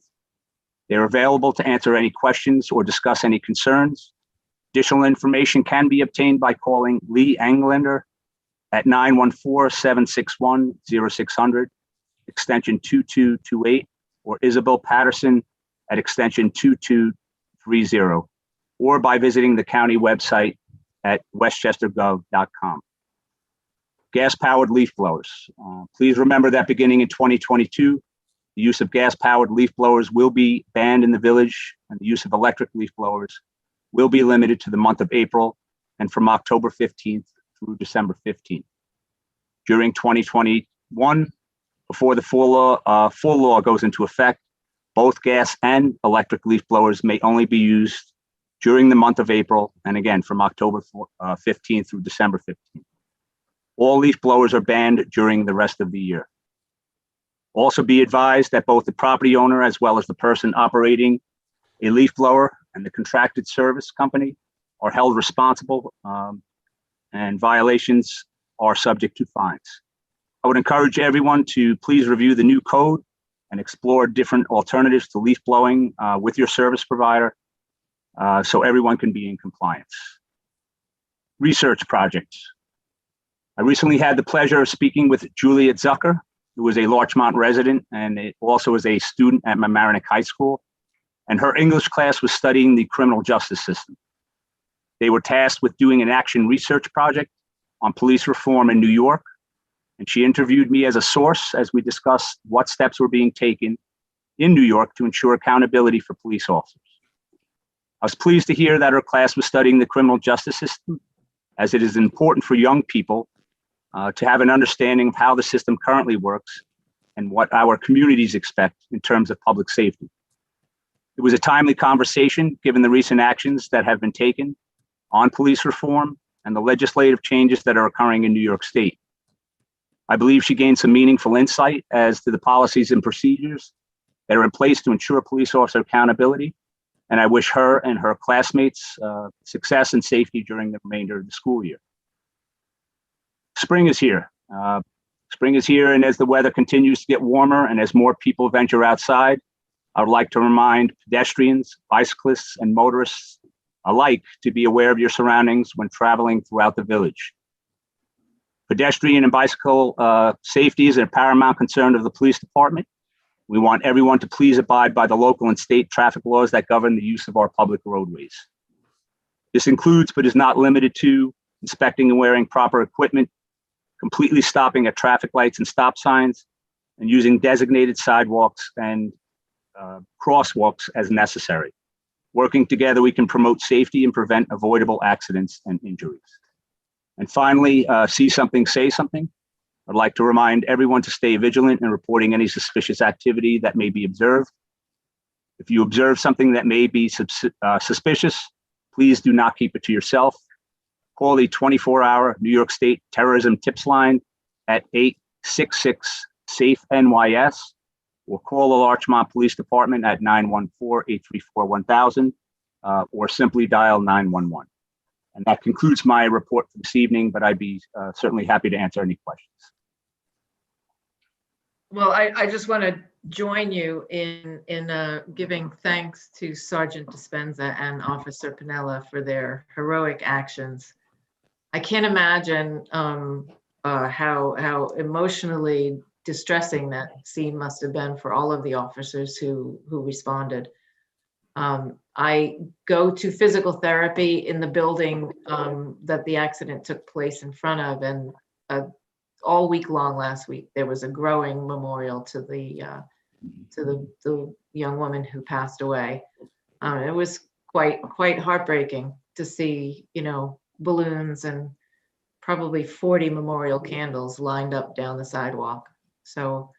They're available to answer any questions or discuss any concerns. Additional information can be obtained by calling Lee Englander at 914-761-0600, extension 2228, or Isabel Patterson at extension 2230, or by visiting the county website at westchestergov.com. Gas-powered leaf blowers. Please remember that beginning in 2022, the use of gas-powered leaf blowers will be banned in the village, and the use of electric leaf blowers will be limited to the month of April and from October 15th through December 15th. During 2021, before the full law goes into effect, both gas and electric leaf blowers may only be used during the month of April, and again from October 15th through December 15th. All leaf blowers are banned during the rest of the year. Also be advised that both the property owner as well as the person operating a leaf blower and the contracted service company are held responsible, and violations are subject to fines. I would encourage everyone to please review the new code and explore different alternatives to leaf blowing with your service provider so everyone can be in compliance. Research projects. I recently had the pleasure of speaking with Juliet Zucker, who is a Larchmont resident and also is a student at Mamaroneck High School. And her English class was studying the criminal justice system. They were tasked with doing an action research project on police reform in New York. And she interviewed me as a source as we discussed what steps were being taken in New York to ensure accountability for police officers. I was pleased to hear that her class was studying the criminal justice system, as it is important for young people to have an understanding of how the system currently works and what our communities expect in terms of public safety. It was a timely conversation given the recent actions that have been taken on police reform and the legislative changes that are occurring in New York State. I believe she gained some meaningful insight as to the policies and procedures that are in place to ensure police officer accountability. And I wish her and her classmates success and safety during the remainder of the school year. Spring is here. Spring is here, and as the weather continues to get warmer and as more people venture outside, I would like to remind pedestrians, bicyclists, and motorists alike to be aware of your surroundings when traveling throughout the village. Pedestrian and bicycle safety is a paramount concern of the police department. We want everyone to please abide by the local and state traffic laws that govern the use of our public roadways. This includes, but is not limited to, inspecting and wearing proper equipment, completely stopping at traffic lights and stop signs, and using designated sidewalks and crosswalks as necessary. Working together, we can promote safety and prevent avoidable accidents and injuries. And finally, see something, say something. I'd like to remind everyone to stay vigilant in reporting any suspicious activity that may be observed. If you observe something that may be suspicious, please do not keep it to yourself. Call the 24-hour New York State Terrorism Tips Line at 866-SAFE-NYS, or call the Larchmont Police Department at 914-834-1000, or simply dial 911. And that concludes my report for this evening, but I'd be certainly happy to answer any questions. Well, I just want to join you in giving thanks to Sergeant Dispenza and Officer Pinella for their heroic actions. I can't imagine how emotionally distressing that scene must have been for all of the officers who responded. I go to physical therapy in the building that the accident took place in front of, and all week long last week there was a growing memorial to the young woman who passed away. It was quite heartbreaking to see, balloons and probably 40 memorial candles lined up down the sidewalk. So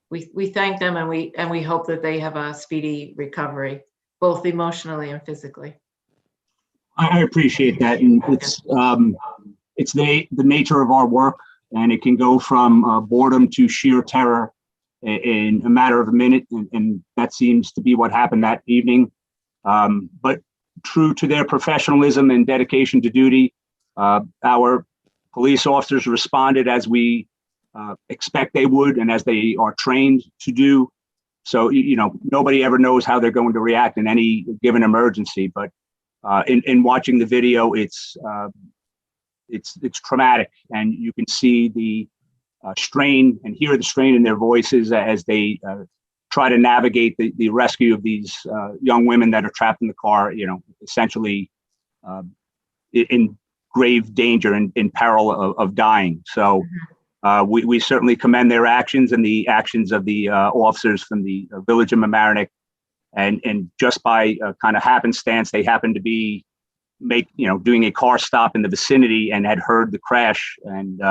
we thank them, and we hope that they have a speedy recovery, both emotionally and physically. I appreciate that, and it's the nature of our work, and it can go from boredom to sheer terror in a matter of a minute, and that seems to be what happened that evening. But true to their professionalism and dedication to duty, our police officers responded as we expect they would, and as they are trained to do. So, nobody ever knows how they're going to react in any given emergency. But in watching the video, it's traumatic, and you can see the strain and hear the strain in their voices as they try to navigate the rescue of these young women that are trapped in the car, essentially in grave danger and in peril of dying. So we certainly commend their actions and the actions of the officers from the village of Mamaroneck. And just by kind of happenstance, they happened to be doing a car stop in the vicinity and had heard the crash. And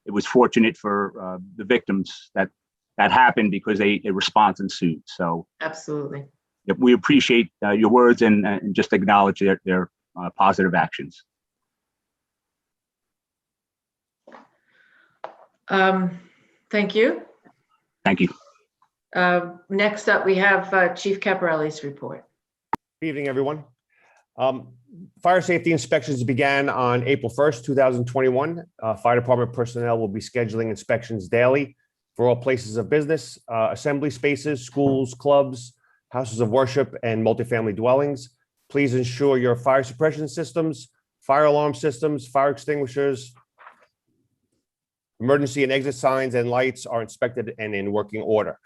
it was fortunate for the victims that happened, because a response ensued. So absolutely, we appreciate your words and just acknowledge their positive actions. Thank you. Thank you. Next up, we have Chief Caporelli's report. Good evening, everyone. Fire safety inspections began on April 1st, 2021. Fire department personnel will be scheduling inspections daily for all places of business, assembly spaces, schools, clubs, houses of worship, and multifamily dwellings. Please ensure your fire suppression systems, fire alarm systems, fire extinguishers, emergency and exit signs and lights are inspected and in working order.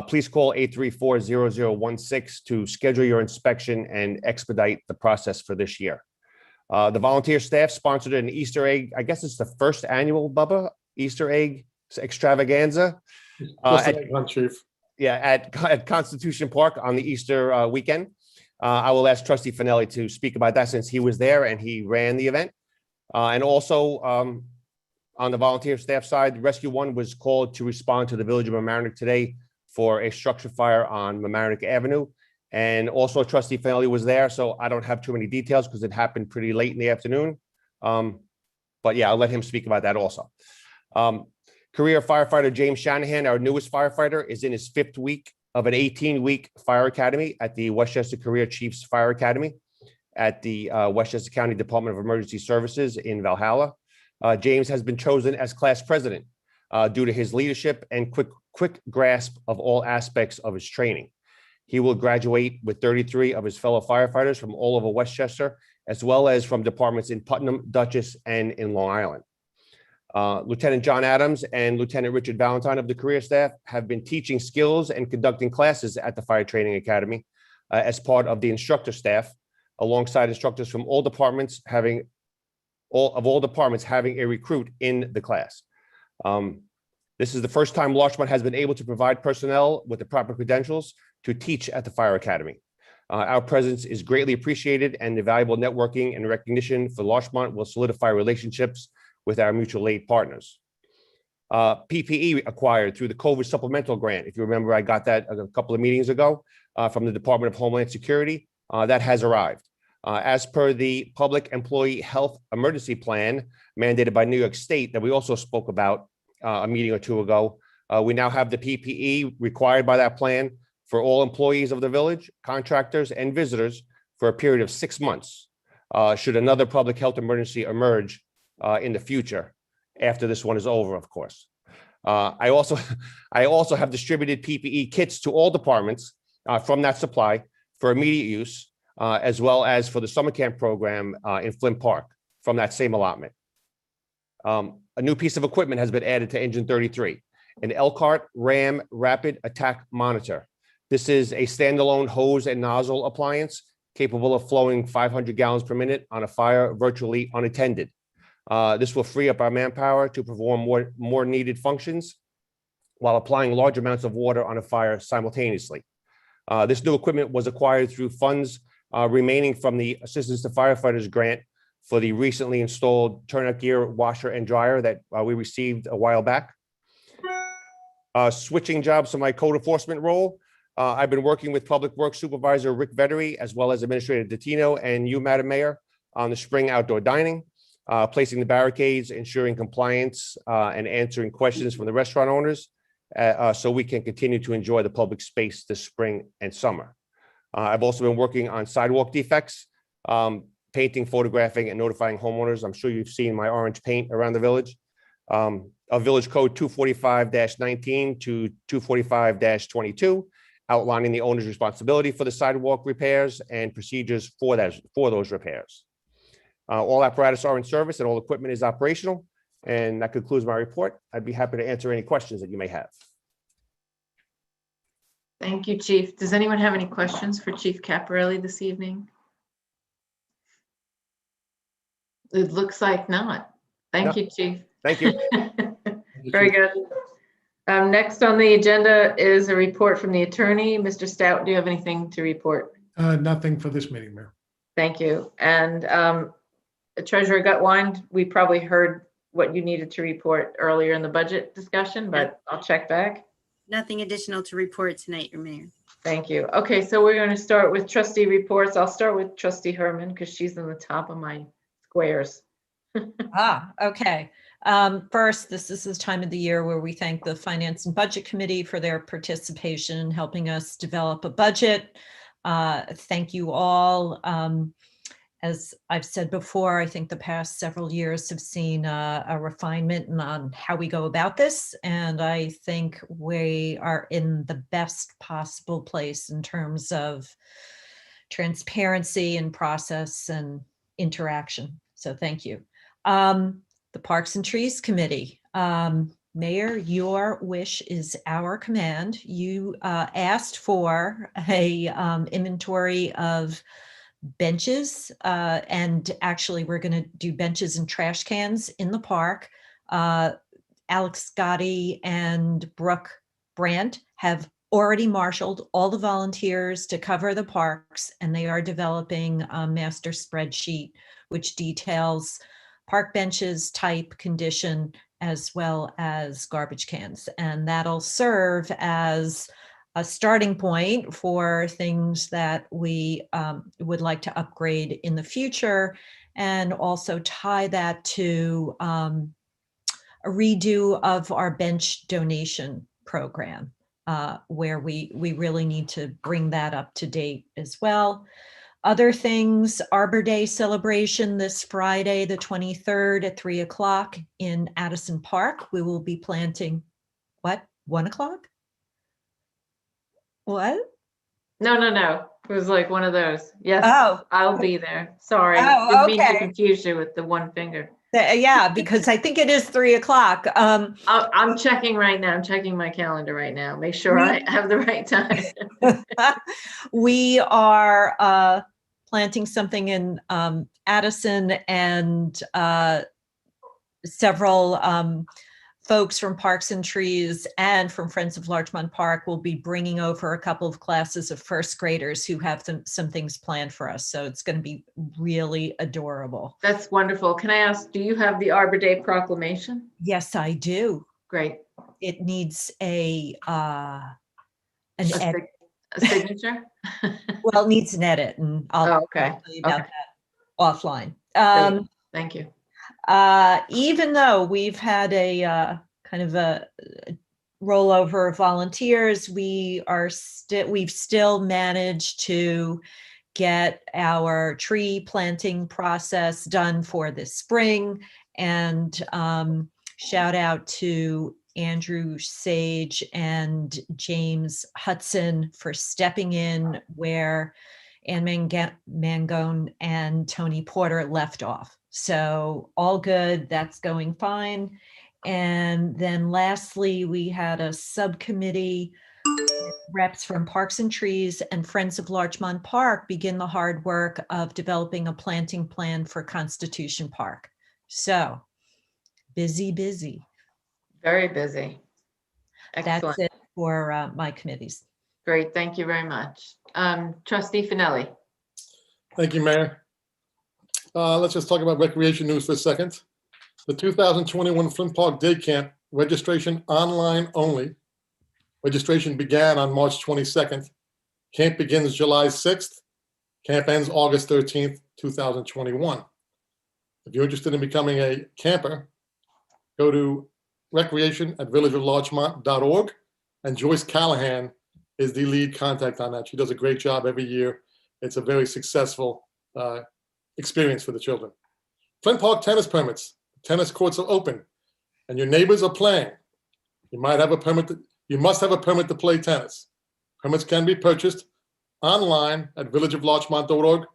Please call 834-0016 to schedule your inspection and expedite the process for this year. The volunteer staff sponsored an Easter egg. I guess it's the first annual, Bubba, Easter egg extravaganza. At Constitution Park on the Easter weekend. I will ask Trustee Finelli to speak about that, since he was there and he ran the event. And also on the volunteer staff side, Rescue 1 was called to respond to the village of Mamaroneck today for a structure fire on Mamaroneck Avenue. And also Trustee Finelli was there, so I don't have too many details because it happened pretty late in the afternoon. But yeah, I'll let him speak about that also. Career firefighter James Shanahan, our newest firefighter, is in his 5th week of an 18-week fire academy at the Westchester Career Chiefs Fire Academy at the Westchester County Department of Emergency Services in Valhalla. James has been chosen as class president due to his leadership and quick grasp of all aspects of his training. He will graduate with 33 of his fellow firefighters from all over Westchester, as well as from departments in Putnam, Dutchess, and in Long Island. Lieutenant John Adams and Lieutenant Richard Valentine of the career staff have been teaching skills and conducting classes at the Fire Training Academy as part of the instructor staff, alongside instructors from all departments having a recruit in the class. This is the first time Larchmont has been able to provide personnel with the proper credentials to teach at the Fire Academy. Our presence is greatly appreciated, and the valuable networking and recognition for Larchmont will solidify relationships with our mutual aid partners. PPE acquired through the COVID supplemental grant. If you remember, I got that a couple of meetings ago from the Department of Homeland Security. That has arrived. As per the Public Employee Health Emergency Plan mandated by New York State that we also spoke about a meeting or two ago, we now have the PPE required by that plan for all employees of the village, contractors, and visitors for a period of 6 months, should another public health emergency emerge in the future, after this one is over, of course. I also have distributed PPE kits to all departments from that supply for immediate use, as well as for the summer camp program in Flint Park from that same allotment. A new piece of equipment has been added to Engine 33, an Elkhart Ram Rapid Attack Monitor. This is a standalone hose and nozzle appliance capable of flowing 500 gallons per minute on a fire virtually unattended. This will free up our manpower to perform more needed functions while applying large amounts of water on a fire simultaneously. This new equipment was acquired through funds remaining from the Assistance to Firefighters grant for the recently installed turnout gear washer and dryer that we received a while back. Switching jobs to my code enforcement role, I've been working with Public Works Supervisor Rick Vettery, as well as Administrator Dottino and you, Madam Mayor, on the spring outdoor dining, placing the barricades, ensuring compliance, and answering questions from the restaurant owners so we can continue to enjoy the public space this spring and summer. I've also been working on sidewalk defects, painting, photographing, and notifying homeowners. I'm sure you've seen my orange paint around the village. Of Village Code 245-19 to 245-22, outlining the owner's responsibility for the sidewalk repairs and procedures for those repairs. All apparatus are in service and all equipment is operational. And that concludes my report. I'd be happy to answer any questions that you may have. Thank you, Chief. Does anyone have any questions for Chief Caparelli this evening? It looks like not. Thank you, Chief. Thank you. Very good. Next on the agenda is a report from the attorney. Mr. Stout, do you have anything to report? Nothing for this meeting, Mayor. Thank you. And Treasurer Gutwind, we probably heard what you needed to report earlier in the budget discussion, but I'll check back. Nothing additional to report tonight, Your Mayor. Thank you. Okay, so we're going to start with trustee reports. I'll start with Trustee Herman because she's on the top of my squares. Okay. First, this is the time of the year where we thank the Finance and Budget Committee for their participation in helping us develop a budget. Thank you all. As I've said before, I think the past several years have seen a refinement on how we go about this. And I think we are in the best possible place in terms of transparency and process and interaction. So thank you. The Parks and Trees Committee. Mayor, your wish is our command. You asked for a inventory of benches, and actually we're going to do benches and trash cans in the park. Alex Gotti and Brooke Brandt have already marshaled all the volunteers to cover the parks, and they are developing a master spreadsheet which details park benches, type, condition, as well as garbage cans. And that'll serve as a starting point for things that we would like to upgrade in the future, and also tie that to a redo of our bench donation program, where we really need to bring that up to date as well. Other things, Arbor Day celebration this Friday, the 23rd at 3 o'clock in Addison Park. We will be planting, what, 1 o'clock? What? No. It was like one of those. Yes, Oh. I'll be there. Sorry. Oh, Didn't mean to okay. confuse you with the one finger. Yeah, because I think it is 3 o'clock. I'm checking right now. I'm checking my calendar right now. Make sure I have the right time. We are planting something in Addison, and several folks from Parks and Trees and from Friends of Larchmont Park will be bringing over a couple of classes of first graders who have some things planned for us. So it's going to be really adorable. That's wonderful. Can I ask, do you have the Arbor Day proclamation? Yes, I do. Great. It needs an edit. A signature? Well, it needs an edit, and Oh, okay. I'll tell you about Okay. that offline. Great. Thank you. Even though we've had a kind of a rollover of volunteers, we've still managed to get our tree planting process done for this spring. And shout out to Andrew Sage and James Hudson for stepping in where Ann Mangone and Tony Porter left off. So all good, that's going fine. And then lastly, we had a subcommittee, reps from Parks and Trees and Friends of Larchmont Park begin the hard work of developing a planting plan for Constitution Park. So busy. Very busy. Excellent. That's it for my committees. Great. Thank you very much. Trustee Finelli. Thank you, Mayor. Let's just talk about recreation news for a second. The 2021 Flint Park Day Camp registration online only. Registration began on March 22nd. Camp begins July 6th. Camp ends August 13th, 2021. If you're interested in becoming a camper, go to recreation@villageoflarchmont.org, and Joyce Callahan is the lead contact on that. She does a great job every year. It's a very successful experience for the children. Flint Park tennis permits. Tennis courts are open and your neighbors are playing. You must have a permit to play tennis. Permits can be purchased online at villageoflarchmont.org.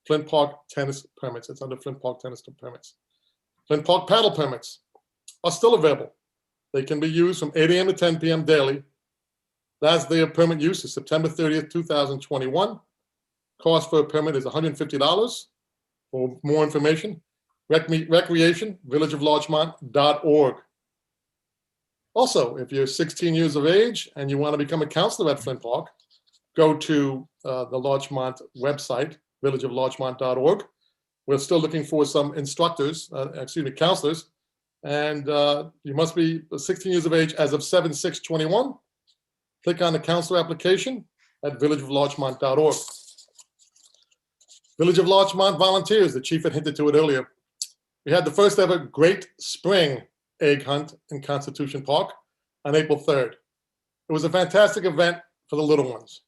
Flint Park tennis permits. It's under Flint Park tennis permits. Flint Park paddle permits are still available. They can be used from 8 a.m. to 10 p.m. daily. Last day of permit use is September 30th, 2021. Cost for a permit is $150. For more information, recreation, villageoflarchmont.org. Also, if you're 16 years of age and you want to become a counselor at Flint Park, go to the Larchmont website, villageoflarchmont.org. We're still looking for some instructors, counselors, and you must be 16 years of age as of 7/6/21. Click on the counselor application at villageoflarchmont.org. Village of Larchmont volunteers, the chief had hinted to it earlier. We had the first ever Great Spring Egg Hunt in Constitution Park on April 3rd. It was a fantastic event for the little ones.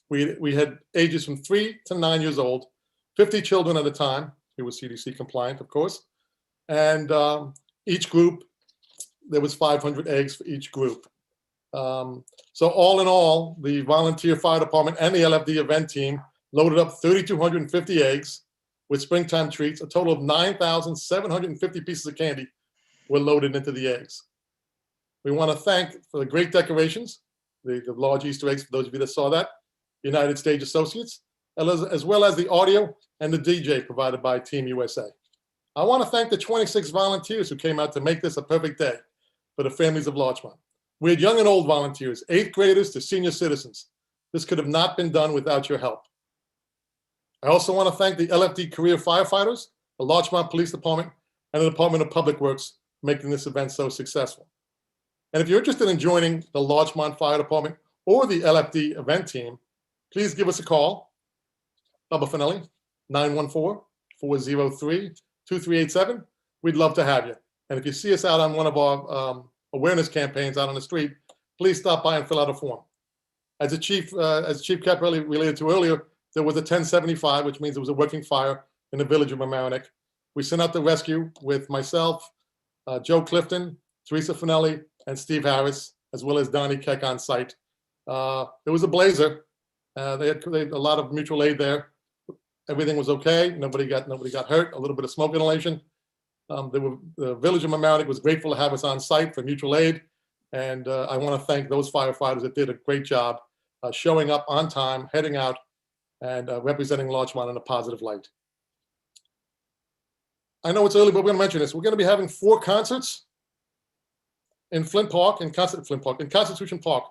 We had ages from 3 to 9 years old, 50 children at a time. It was CDC compliant, of course. And each group, there was 500 eggs for each group. So all in all, the volunteer fire department and the LFD event team loaded up 3,250 eggs with springtime treats. A total of 9,750 pieces of candy were loaded into the eggs. We want to thank for the great decorations, the large Easter eggs, for those of you that saw that, United Stage Associates, as well as the audio and the DJ provided by Team USA. I want to thank the 26 volunteers who came out to make this a perfect day for the families of Larchmont. We had young and old volunteers, 8th graders to senior citizens. This could have not been done without your help. I also want to thank the LFD career firefighters, the Larchmont Police Department, and the Department of Public Works for making this event so successful. And if you're interested in joining the Larchmont Fire Department or the LFD event team, please give us a call, Bubba Finelli, 914-403-2387. We'd love to have you. And if you see us out on one of our awareness campaigns out on the street, please stop by and fill out a form. As Chief Caparelli related to earlier, there was a 1075, which means it was a working fire in the village of Mamaroneck. We sent out the rescue with myself, Joe Clifton, Teresa Finelli, and Steve Harris, as well as Donnie Keck on site. It was a blazer. They had a lot of mutual aid there. Everything was okay. Nobody got hurt. A little bit of smoke inhalation. The village of Mamaroneck was grateful to have us on site for mutual aid. And I want to thank those firefighters that did a great job showing up on time, heading out, and representing Larchmont in a positive light. I know it's early, but we're going to mention this. We're going to be having 4 concerts in Flint Park, in Constitution Park.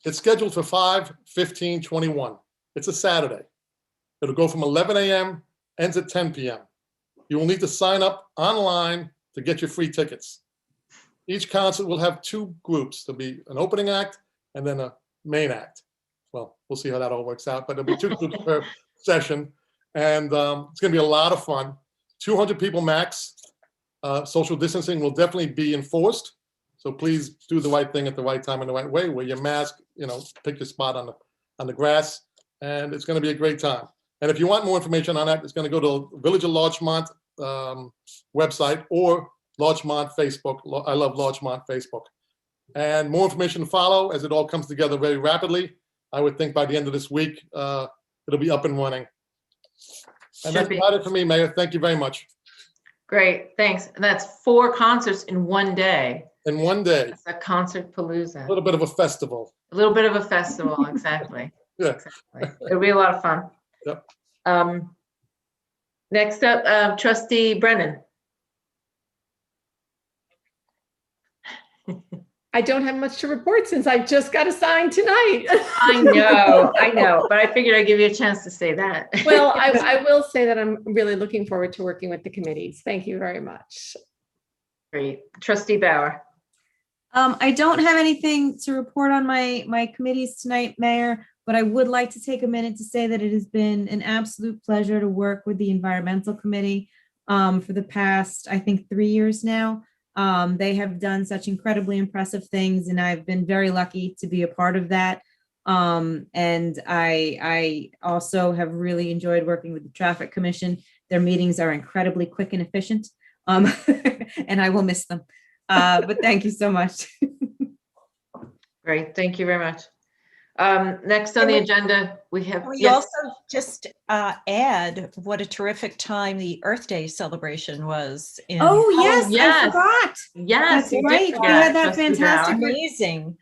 It's scheduled for 5/15/21. It's a Saturday. It'll go from 11 a.m., ends at 10 p.m. You will need to sign up online to get your free tickets. Each concert will have two groups. There'll be an opening act and then a main act. Well, we'll see how that all works out, but there'll be two groups per session. And it's going to be a lot of fun. 200 people max. Social distancing will definitely be enforced. So please do the right thing at the right time in the right way. Wear your mask, pick your spot on the grass, and it's going to be a great time. And if you want more information on that, it's going to go to Village of Larchmont website or Larchmont Facebook. I love Larchmont Facebook. And more information to follow as it all comes together very rapidly. I would think by the end of this week, it'll be up and running. And that's about it for me, Mayor. Thank you very much. Great, thanks. And that's 4 concerts in one day. In one day. It's a concert palooza. A little bit of a festival. A little bit of a festival, exactly. Yeah. Exactly. It'll be a lot of fun. Yep. Next up, Trustee Brennan. I don't have much to report since I just got assigned tonight. I know, but I figured I'd give you a chance to say that. Well, I will say that I'm really looking forward to working with the committees. Thank you very much. Great. Trustee Bauer. I don't have anything to report on my committees tonight, Mayor, but I would like to take a minute to say that it has been an absolute pleasure to work with the Environmental Committee for the past, I think, 3 years now. They have done such incredibly impressive things, and I've been very lucky to be a part of that. And I also have really enjoyed working with the Traffic Commission. Their meetings are incredibly quick and efficient, and I will miss them. But thank you so much. Great, thank you very much. Next on the agenda, we have. We also just add what a terrific time the Earth Day celebration was. Oh yes, I forgot. Yes, that's right. We had that fantastic, amazing.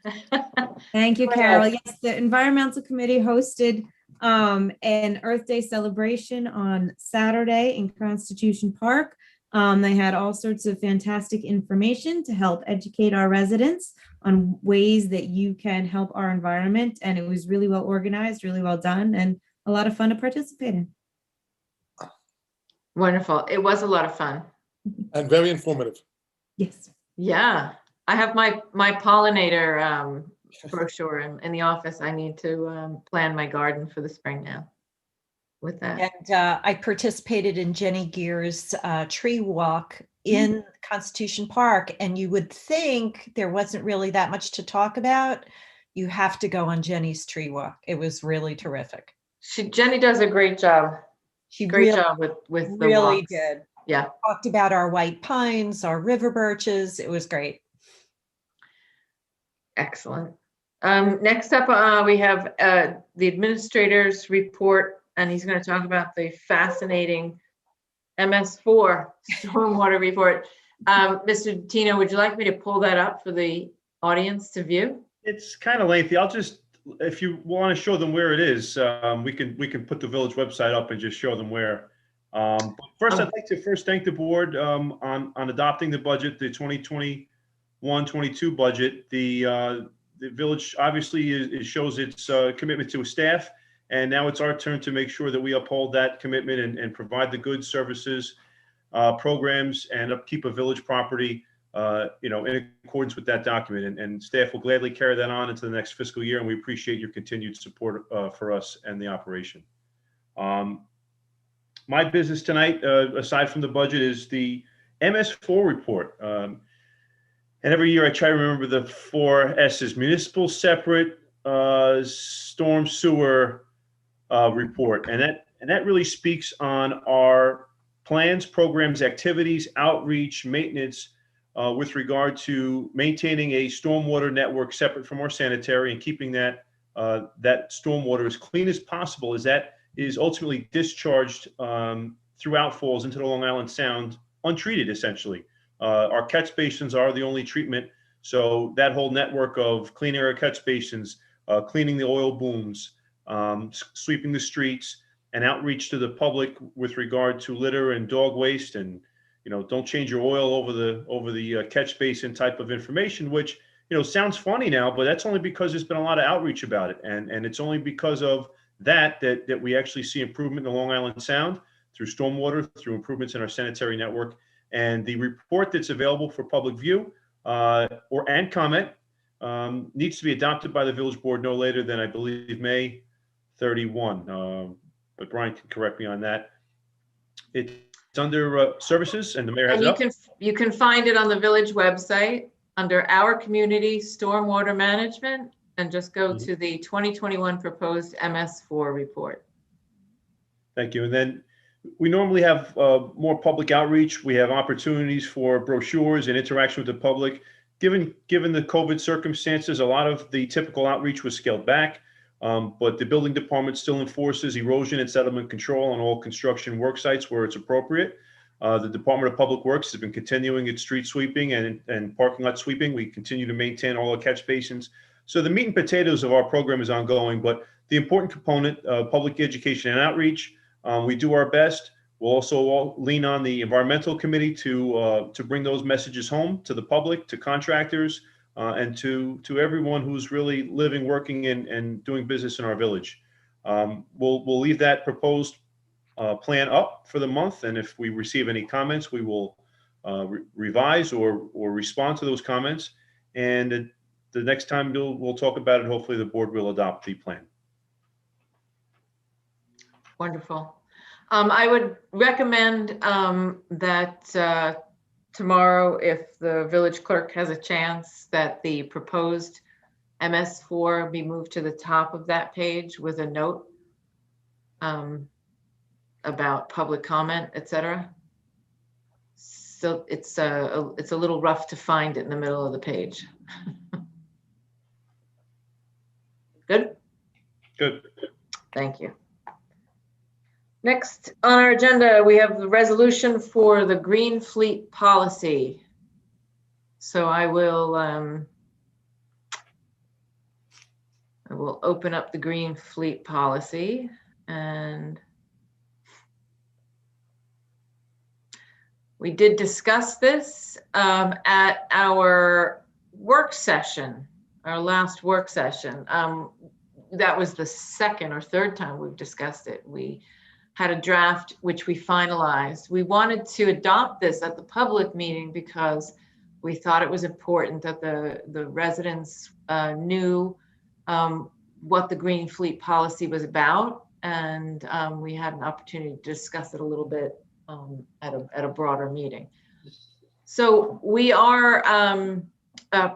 Thank you, Carol. Yes, the Environmental Committee hosted an Earth Day celebration on Saturday in Constitution Park. They had all sorts of fantastic information to help educate our residents on ways that you can help our environment. And it was really well organized, really well done, and a lot of fun to participate in. Wonderful. It was a lot of fun. And very informative. Yes. Yeah. I have my pollinator brochure in the office. I need to plan my garden for the spring now with that. And I participated in Jenny Gear's tree walk in Constitution Park, and you would think there wasn't really that much to talk about. You have to go on Jenny's tree walk. It was really terrific. Jenny does a great job. Great job with the really walks. did. Yeah. Talked about our white pines, our river birches. It was great. Excellent. Next up, we have the administrator's report, and he's going to talk about the fascinating MS4 stormwater report. Mr. Tino, would you like me to pull that up for the audience to view? It's kind of lengthy. I'll just, if you want to show them where it is, we can put the village website up and just show them where. But first, I'd like to thank the board on adopting the budget, the 2021-22 budget. The village obviously shows its commitment to staff, and now it's our turn to make sure that we uphold that commitment and provide the goods, services, programs, and upkeep of village property, in accordance with that document. And staff will gladly carry that on into the next fiscal year, and we appreciate your continued support for us and the operation. My business tonight, aside from the budget, is the MS4 report. And every year I try to remember the 4 S's: municipal, separate, storm, sewer report. And that really speaks on our plans, programs, activities, outreach, maintenance with regard to maintaining a stormwater network separate from our sanitary and keeping that stormwater as clean as possible, as that is ultimately discharged through outfalls into the Long Island Sound untreated, essentially. Our catch basins are the only treatment. So that whole network of clean area catch basins, cleaning the oil booms, sweeping the streets, and outreach to the public with regard to litter and dog waste and don't change your oil over the catch basin type of information, which, sounds funny now, but that's only because there's been a lot of outreach about it. And it's only because of that we actually see improvement in the Long Island Sound through stormwater, through improvements in our sanitary network. And the report that's available for public view and comment needs to be adopted by the village board no later than, I believe, May 31. But Brian can correct me on that. It's under services, and the mayor has And it up. you can find it on the village website under Our Community Stormwater Management, and just go to the 2021 proposed MS4 report. Thank you. And then we normally have more public outreach. We have opportunities for brochures and interaction with the public. Given the COVID circumstances, a lot of the typical outreach was scaled back, but the building department still enforces erosion and sediment control on all construction work sites where it's appropriate. The Department of Public Works has been continuing its street sweeping and parking lot sweeping. We continue to maintain all our catch basins. So the meat and potatoes of our program is ongoing, but the important component, public education and outreach, we do our best. We'll also lean on the environmental committee to bring those messages home to the public, to contractors, and to everyone who's really living, working, and doing business in our village. We'll leave that proposed plan up for the month, and if we receive any comments, we will revise or respond to those comments. And the next time we'll talk about it, hopefully the board will adopt the plan. Wonderful. I would recommend that tomorrow, if the village clerk has a chance, that the proposed MS4 be moved to the top of that page with a note about public comment, etc. So it's a little rough to find it in the middle of the page. Good? Good. Thank you. Next on our agenda, we have the resolution for the Green Fleet policy. So I will open up the Green Fleet policy, and we did discuss this at our work session, our last work session. That was the second or third time we've discussed it. We had a draft which we finalized. We wanted to adopt this at the public meeting because we thought it was important that the residents knew what the Green Fleet policy was about, and we had an opportunity to discuss it a little bit at a broader meeting. So we are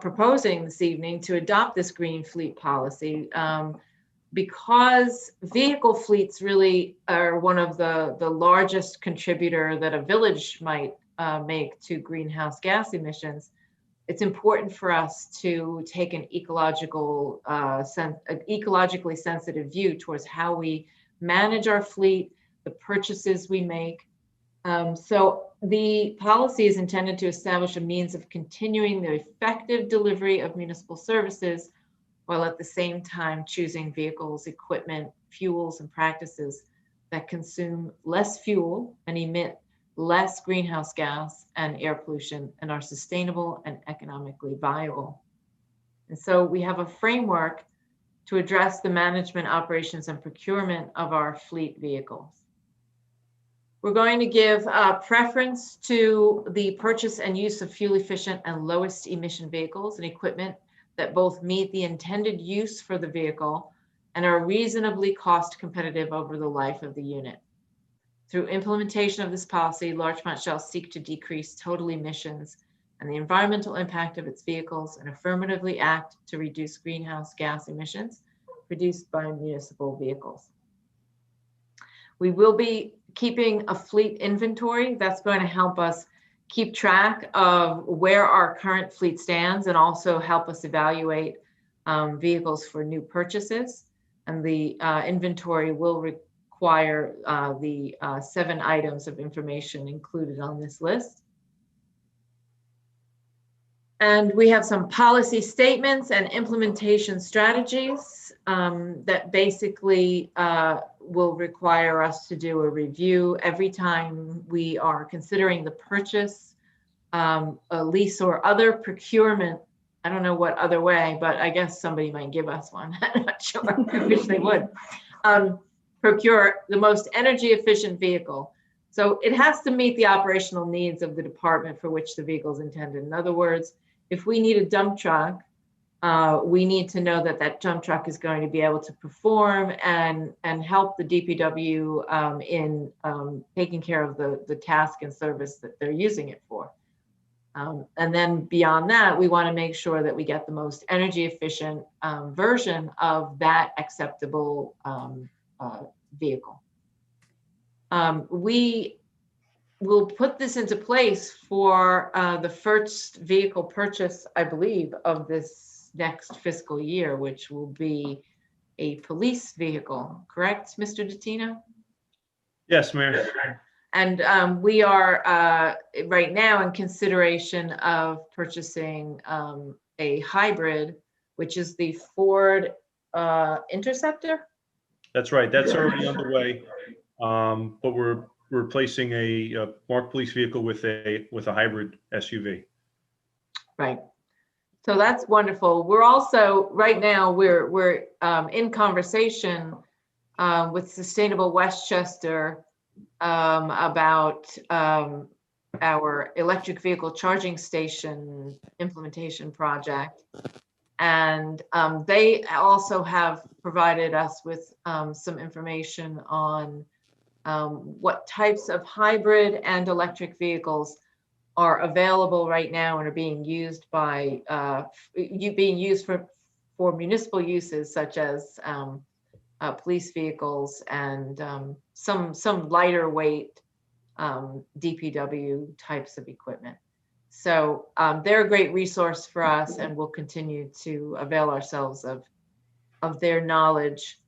proposing this evening to adopt this Green Fleet policy because vehicle fleets really are one of the largest contributor that a village might make to greenhouse gas emissions. It's important for us to take an ecologically sensitive view towards how we manage our fleet, the purchases we make. So the policy is intended to establish a means of continuing the effective delivery of municipal services, while at the same time choosing vehicles, equipment, fuels, and practices that consume less fuel and emit less greenhouse gas and air pollution and are sustainable and economically viable. And so we have a framework to address the management, operations, and procurement of our fleet vehicles. We're going to give preference to the purchase and use of fuel efficient and lowest emission vehicles and equipment that both meet the intended use for the vehicle and are reasonably cost competitive over the life of the unit. Through implementation of this policy, Larchmont shall seek to decrease total emissions and the environmental impact of its vehicles and affirmatively act to reduce greenhouse gas emissions produced by municipal vehicles. We will be keeping a fleet inventory that's going to help us keep track of where our current fleet stands and also help us evaluate vehicles for new purchases. And the inventory will require the 7 items of information included on this list. And we have some policy statements and implementation strategies that basically will require us to do a review every time we are considering the purchase, a lease or other procurement. I don't know what other way, but I guess somebody might give us one. I'm not sure. I wish they would. Procure the most energy efficient vehicle. So it has to meet the operational needs of the department for which the vehicle is intended. In other words, if we need a dump truck, we need to know that that dump truck is going to be able to perform and help the DPW in taking care of the task and service that they're using it for. And then beyond that, we want to make sure that we get the most energy efficient version of that acceptable vehicle. We will put this into place for the first vehicle purchase, I believe, of this next fiscal year, which will be a police vehicle, correct, Mr. Dottino? Yes, Mayor. And we are right now in consideration of purchasing a hybrid, which is the Ford Interceptor. That's right. That's already underway. But we're replacing a marked police vehicle with a hybrid SUV. Right. So that's wonderful. We're also right now we're in conversation with Sustainable Westchester about our electric vehicle charging station implementation project. And they also have provided us with some information on what types of hybrid and electric vehicles are available right now and are being used by for municipal uses, such as police vehicles and some lighter weight DPW types of equipment. So they're a great resource for us, and we'll continue to avail ourselves of their knowledge.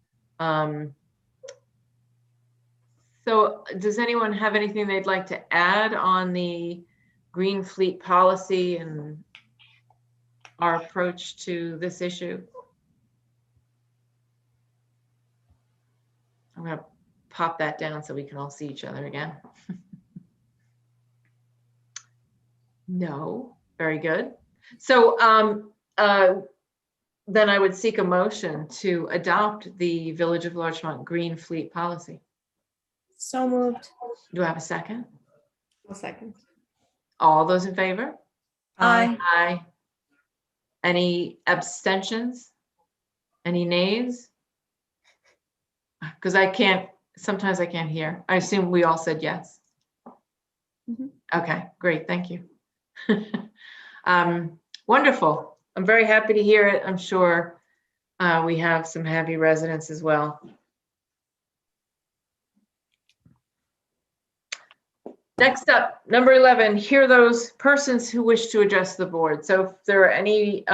So does anyone have anything they'd like to add on the Green Fleet policy and our approach to this issue? I'm going to pop that down so we can all see each other again. No, very good. So then I would seek a motion to adopt the Village of Larchmont Green Fleet policy. So moved. Do I have a second? A second. All those in favor? Aye. Aye. Any abstentions? Any nays? Because sometimes I can't hear. I assume we all said yes. Mhm. Okay, great, thank you. Wonderful. I'm very happy to hear it. I'm sure we have some happy residents as well. Next up, number 11, hear those persons who wish to address the board. So if there are any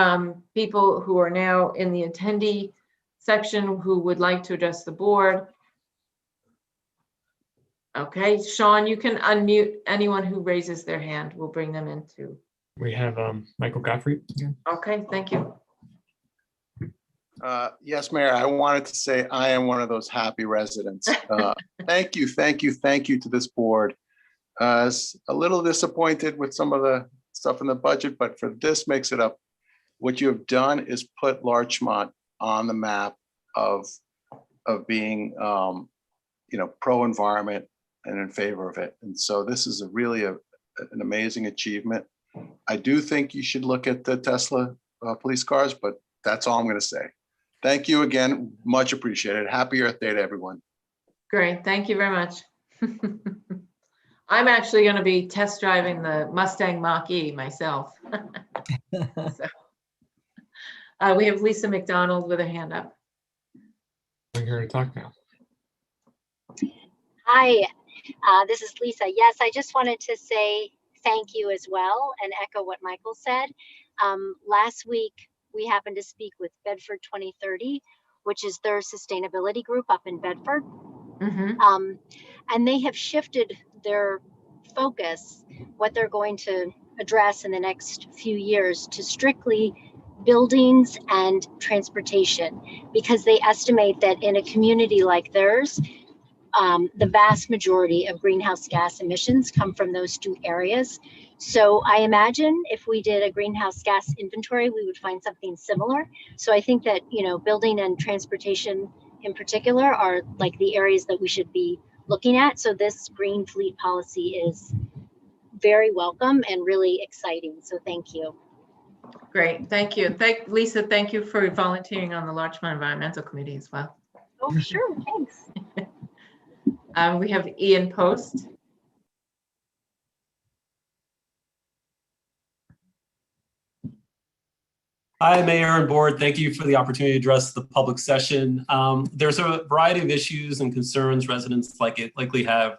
people who are now in the attendee section who would like to address the board. Okay, Sean, you can unmute anyone who raises their hand. We'll bring them into. We have Michael Godfrey again. Okay, thank you. Yes, Mayor, I wanted to say I am one of those happy residents. Thank you to this board. A little disappointed with some of the stuff in the budget, but for this makes it up. What you have done is put Larchmont on the map of being, pro-environment and in favor of it. And so this is really an amazing achievement. I do think you should look at the Tesla police cars, but that's all I'm going to say. Thank you again. Much appreciated. Happy Earth Day to everyone. Great. Thank you very much. I'm actually going to be test driving the Mustang Mach-E myself. So, we have Lisa McDonald with her hand up. I'm here to talk now. Hi, this is Lisa. Yes, I just wanted to say thank you as well and echo what Michael said. Last week, we happened to speak with Bedford 2030, which is their sustainability group up in Bedford. Mm-hmm. And they have shifted their focus, what they're going to address in the next few years, to strictly buildings and transportation, because they estimate that in a community like theirs, the vast majority of greenhouse gas emissions come from those two areas. So I imagine if we did a greenhouse gas inventory, we would find something similar. So I think that, you know, building and transportation in particular are like the areas that we should be looking at. So this green fleet policy is very welcome and really exciting. So thank you. Great, thank you. Lisa, thank you for volunteering on the Larchmont Environmental Committee as well. Oh, sure, thanks. We have Ian Post. Hi, Mayor and Board. Thank you for the opportunity to address the public session. There's a variety of issues and concerns residents likely have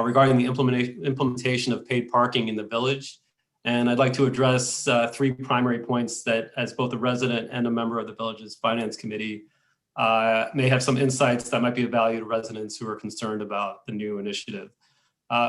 regarding the implementation of paid parking in the village. And I'd like to address 3 primary points that, as both a resident and a member of the village's finance committee, may have some insights that might be of value to residents who are concerned about the new initiative.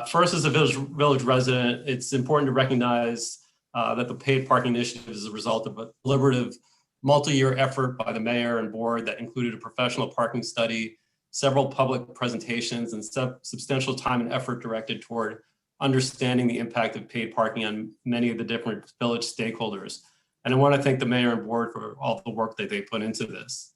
First, as a village resident, it's important to recognize that the paid parking initiative is a result of a deliberative multi-year effort by the mayor and board that included a professional parking study, several public presentations, and substantial time and effort directed toward understanding the impact of paid parking on many of the different village stakeholders. And I want to thank the mayor and board for all the work that they put into this.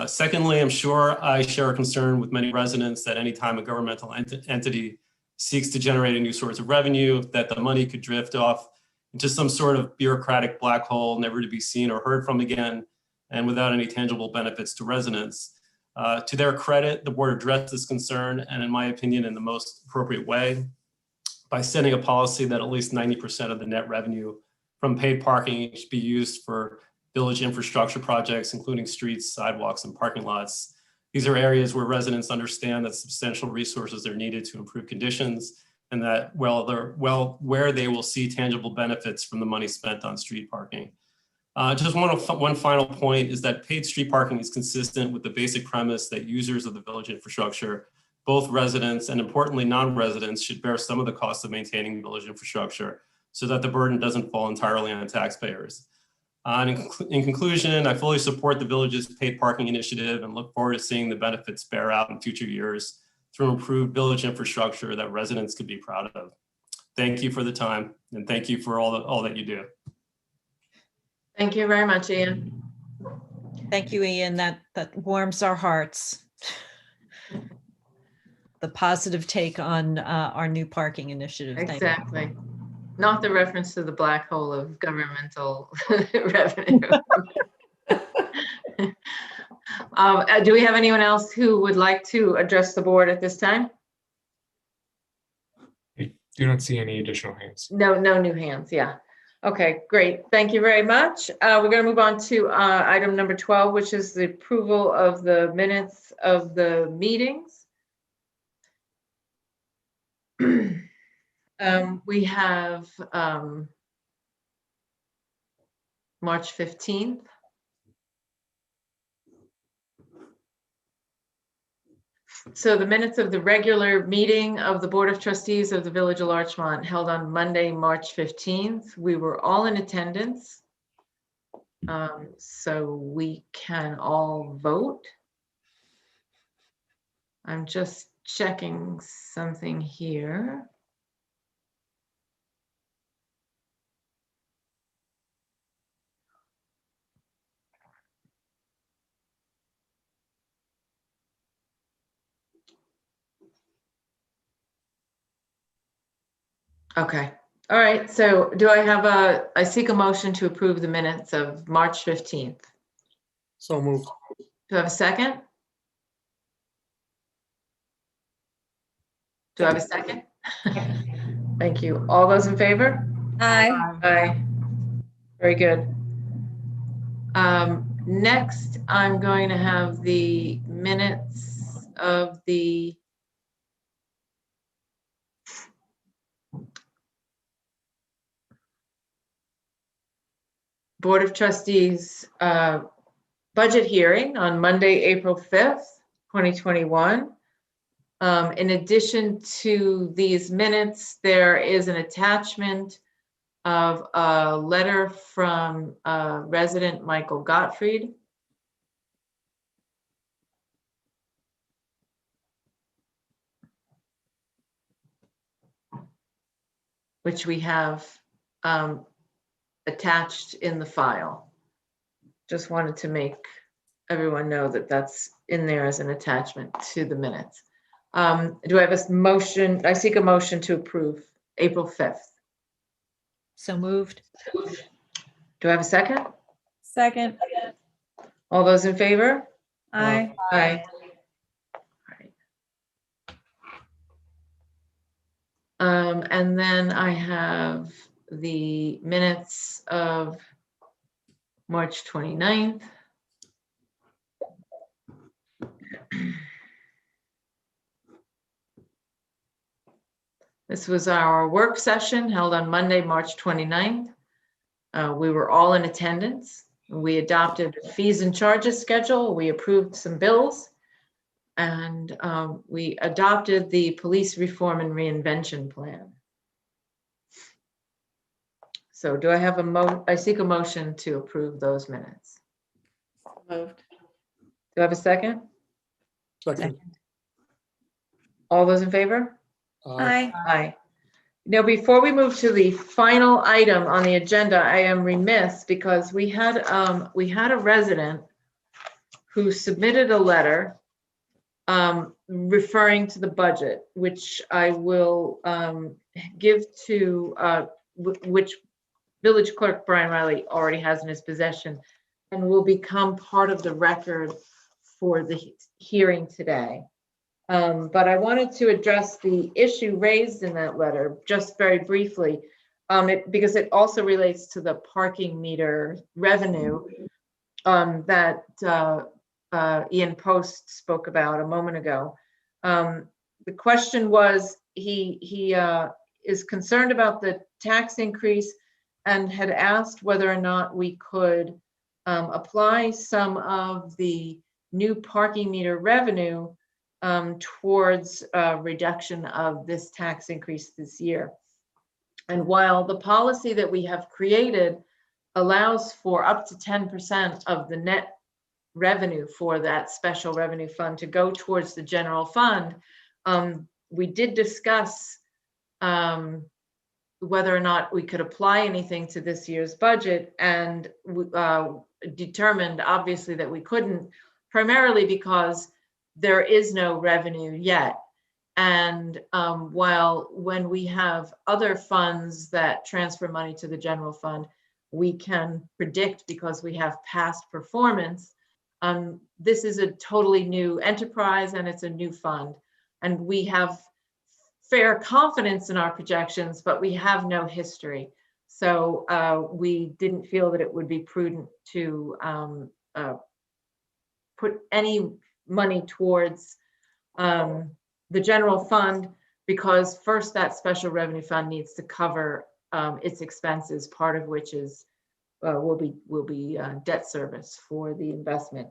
Secondly, I'm sure I share a concern with many residents that anytime a governmental entity seeks to generate a new source of revenue, that the money could drift off into some sort of bureaucratic black hole, never to be seen or heard from again, and without any tangible benefits to residents. To their credit, the board addressed this concern, and in my opinion, in the most appropriate way, by setting a policy that at least 90% of the net revenue from paid parking should be used for village infrastructure projects, including streets, sidewalks, and parking lots. These are areas where residents understand that substantial resources are needed to improve conditions, and that where they will see tangible benefits from the money spent on street parking. Just one final point is that paid street parking is consistent with the basic premise that users of the village infrastructure, both residents and importantly non-residents, should bear some of the costs of maintaining village infrastructure so that the burden doesn't fall entirely on taxpayers. In conclusion, I fully support the village's paid parking initiative and look forward to seeing the benefits bear out in future years through improved village infrastructure that residents could be proud of. Thank you for the time, and thank you for all that you do. Thank you very much, Ian. Thank you, Ian. That warms our hearts. The positive take on our new parking initiative. Exactly. Not the reference to the black hole of governmental revenue. Do we have anyone else who would like to address the board at this time? I do not see any additional hands. No new hands. Yeah. Okay, great. Thank you very much. We're going to move on to item number 12, which is the approval of the minutes of the meetings. We have March 15th. So the minutes of the regular meeting of the Board of Trustees of the Village of Larchmont held on Monday, March 15th. We were all in attendance, so we can all vote. I'm just checking something here. Okay. All right. So do I have I seek a motion to approve the minutes of March 15th. So moved. Do I have a second? Do I have a second? Thank you. All those in favor? Aye. Aye. Very good. Next, I'm going to have the minutes of the Board of Trustees budget hearing on Monday, April 5th, 2021. In addition to these minutes, there is an attachment of a letter from resident Michael Gottfried. Which we have attached in the file. Just wanted to make everyone know that that's in there as an attachment to the minutes. Do I have a motion? I seek a motion to approve April 5th. So moved. Do I have a second? Second. All those in favor? Aye. Aye. And then I have the minutes of March 29th. This was our work session held on Monday, March 29th. We were all in attendance. We adopted a fees and charges schedule. We approved some bills. And we adopted the police reform and reinvention plan. So do I have I seek a motion to approve those minutes. Moved. Do I have a second? Second. All those in favor? Aye. Aye. Now, before we move to the final item on the agenda, I am remiss because we had a resident who submitted a letter referring to the budget, which I will give to which Village Clerk Brian Riley already has in his possession and will become part of the record for the hearing today. But I wanted to address the issue raised in that letter just very briefly, because it also relates to the parking meter revenue that Ian Post spoke about a moment ago. The question was, he is concerned about the tax increase and had asked whether or not we could apply some of the new parking meter revenue towards reduction of this tax increase this year. And while the policy that we have created allows for up to 10% of the net revenue for that special revenue fund to go towards the general fund, we did discuss whether or not we could apply anything to this year's budget, and determined obviously that we couldn't, primarily because there is no revenue yet. And while when we have other funds that transfer money to the general fund, we can predict because we have past performance. This is a totally new enterprise and it's a new fund. And we have fair confidence in our projections, but we have no history. So we didn't feel that it would be prudent to put any money towards the general fund, because first that special revenue fund needs to cover its expenses, part of which is will be debt service for the investment.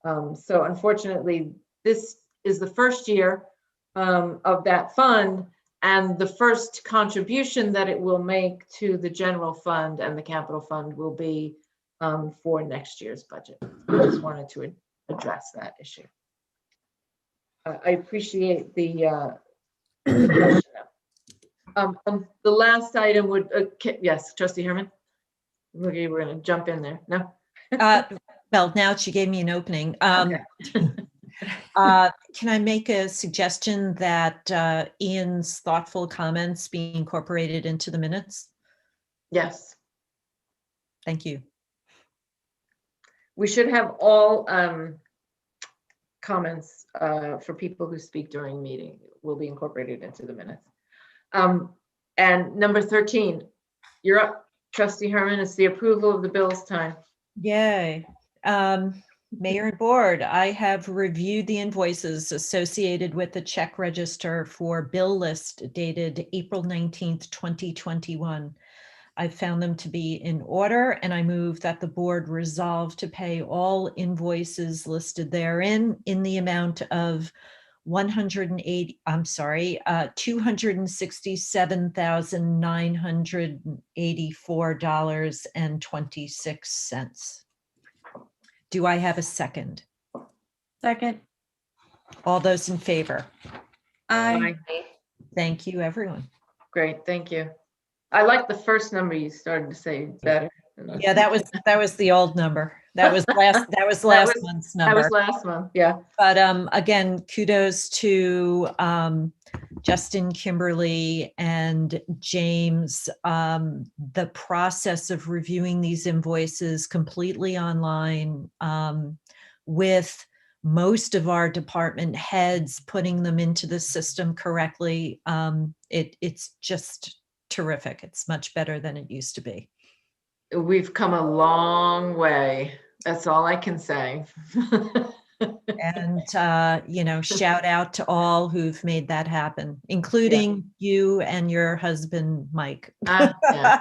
So unfortunately, this is the first year of that fund, and the first contribution that it will make to the general fund and the capital fund will be for next year's budget. I just wanted to address that issue. I appreciate the question. The last item would, yes, Trustee Herman. Okay, we're going to jump in there. No. Well, now she gave me an opening. Okay. Can I make a suggestion that Ian's thoughtful comments be incorporated into the minutes? Yes. Thank you. We should have all comments for people who speak during meeting will be incorporated into the minutes. And number 13, you're up, Trustee Herman. It's the approval of the bills time. Yay. Mayor and Board, I have reviewed the invoices associated with the check register for bill list dated April 19th, 2021. I found them to be in order, and I move that the board resolve to pay all invoices listed therein in the amount of $267,984.26. Do I have a second? Second. All those in favor? Aye. Thank you, everyone. Great, thank you. I like the first number you started to say better. Yeah, that was the old number. That was last month's That number. was last month, yeah. But again, kudos to Justin, Kimberly, and James. The process of reviewing these invoices completely online, with most of our department heads putting them into the system correctly. It's just terrific. It's much better than it used to be. We've come a long way. That's all I can say. And, shout out to all who've made that happen, including you and your husband, Mike. Yeah.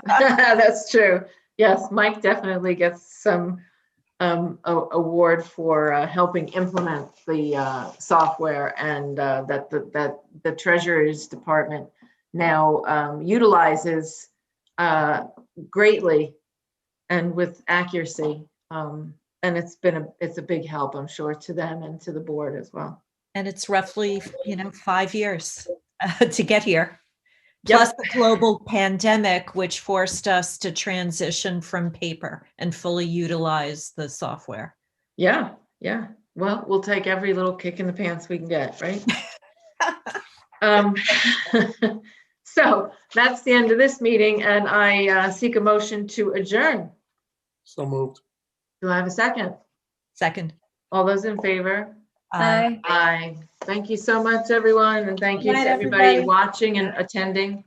That's true. Yes, Mike definitely gets some award for helping implement the software, and that the Treasurer's Department now utilizes greatly and with accuracy. And it's a big help, I'm sure, to them and to the board as well. And it's roughly, 5 years to get here. Plus the global pandemic, which forced us to transition from paper and fully utilize the software. Yeah. Well, we'll take every little kick in the pants we can get, right? So that's the end of this meeting, and I seek a motion to adjourn. So moved. Do I have a second? Second. All those in favor? Aye. Aye. Thank you so much, everyone, and thank you Good to night, everybody everybody. watching and attending.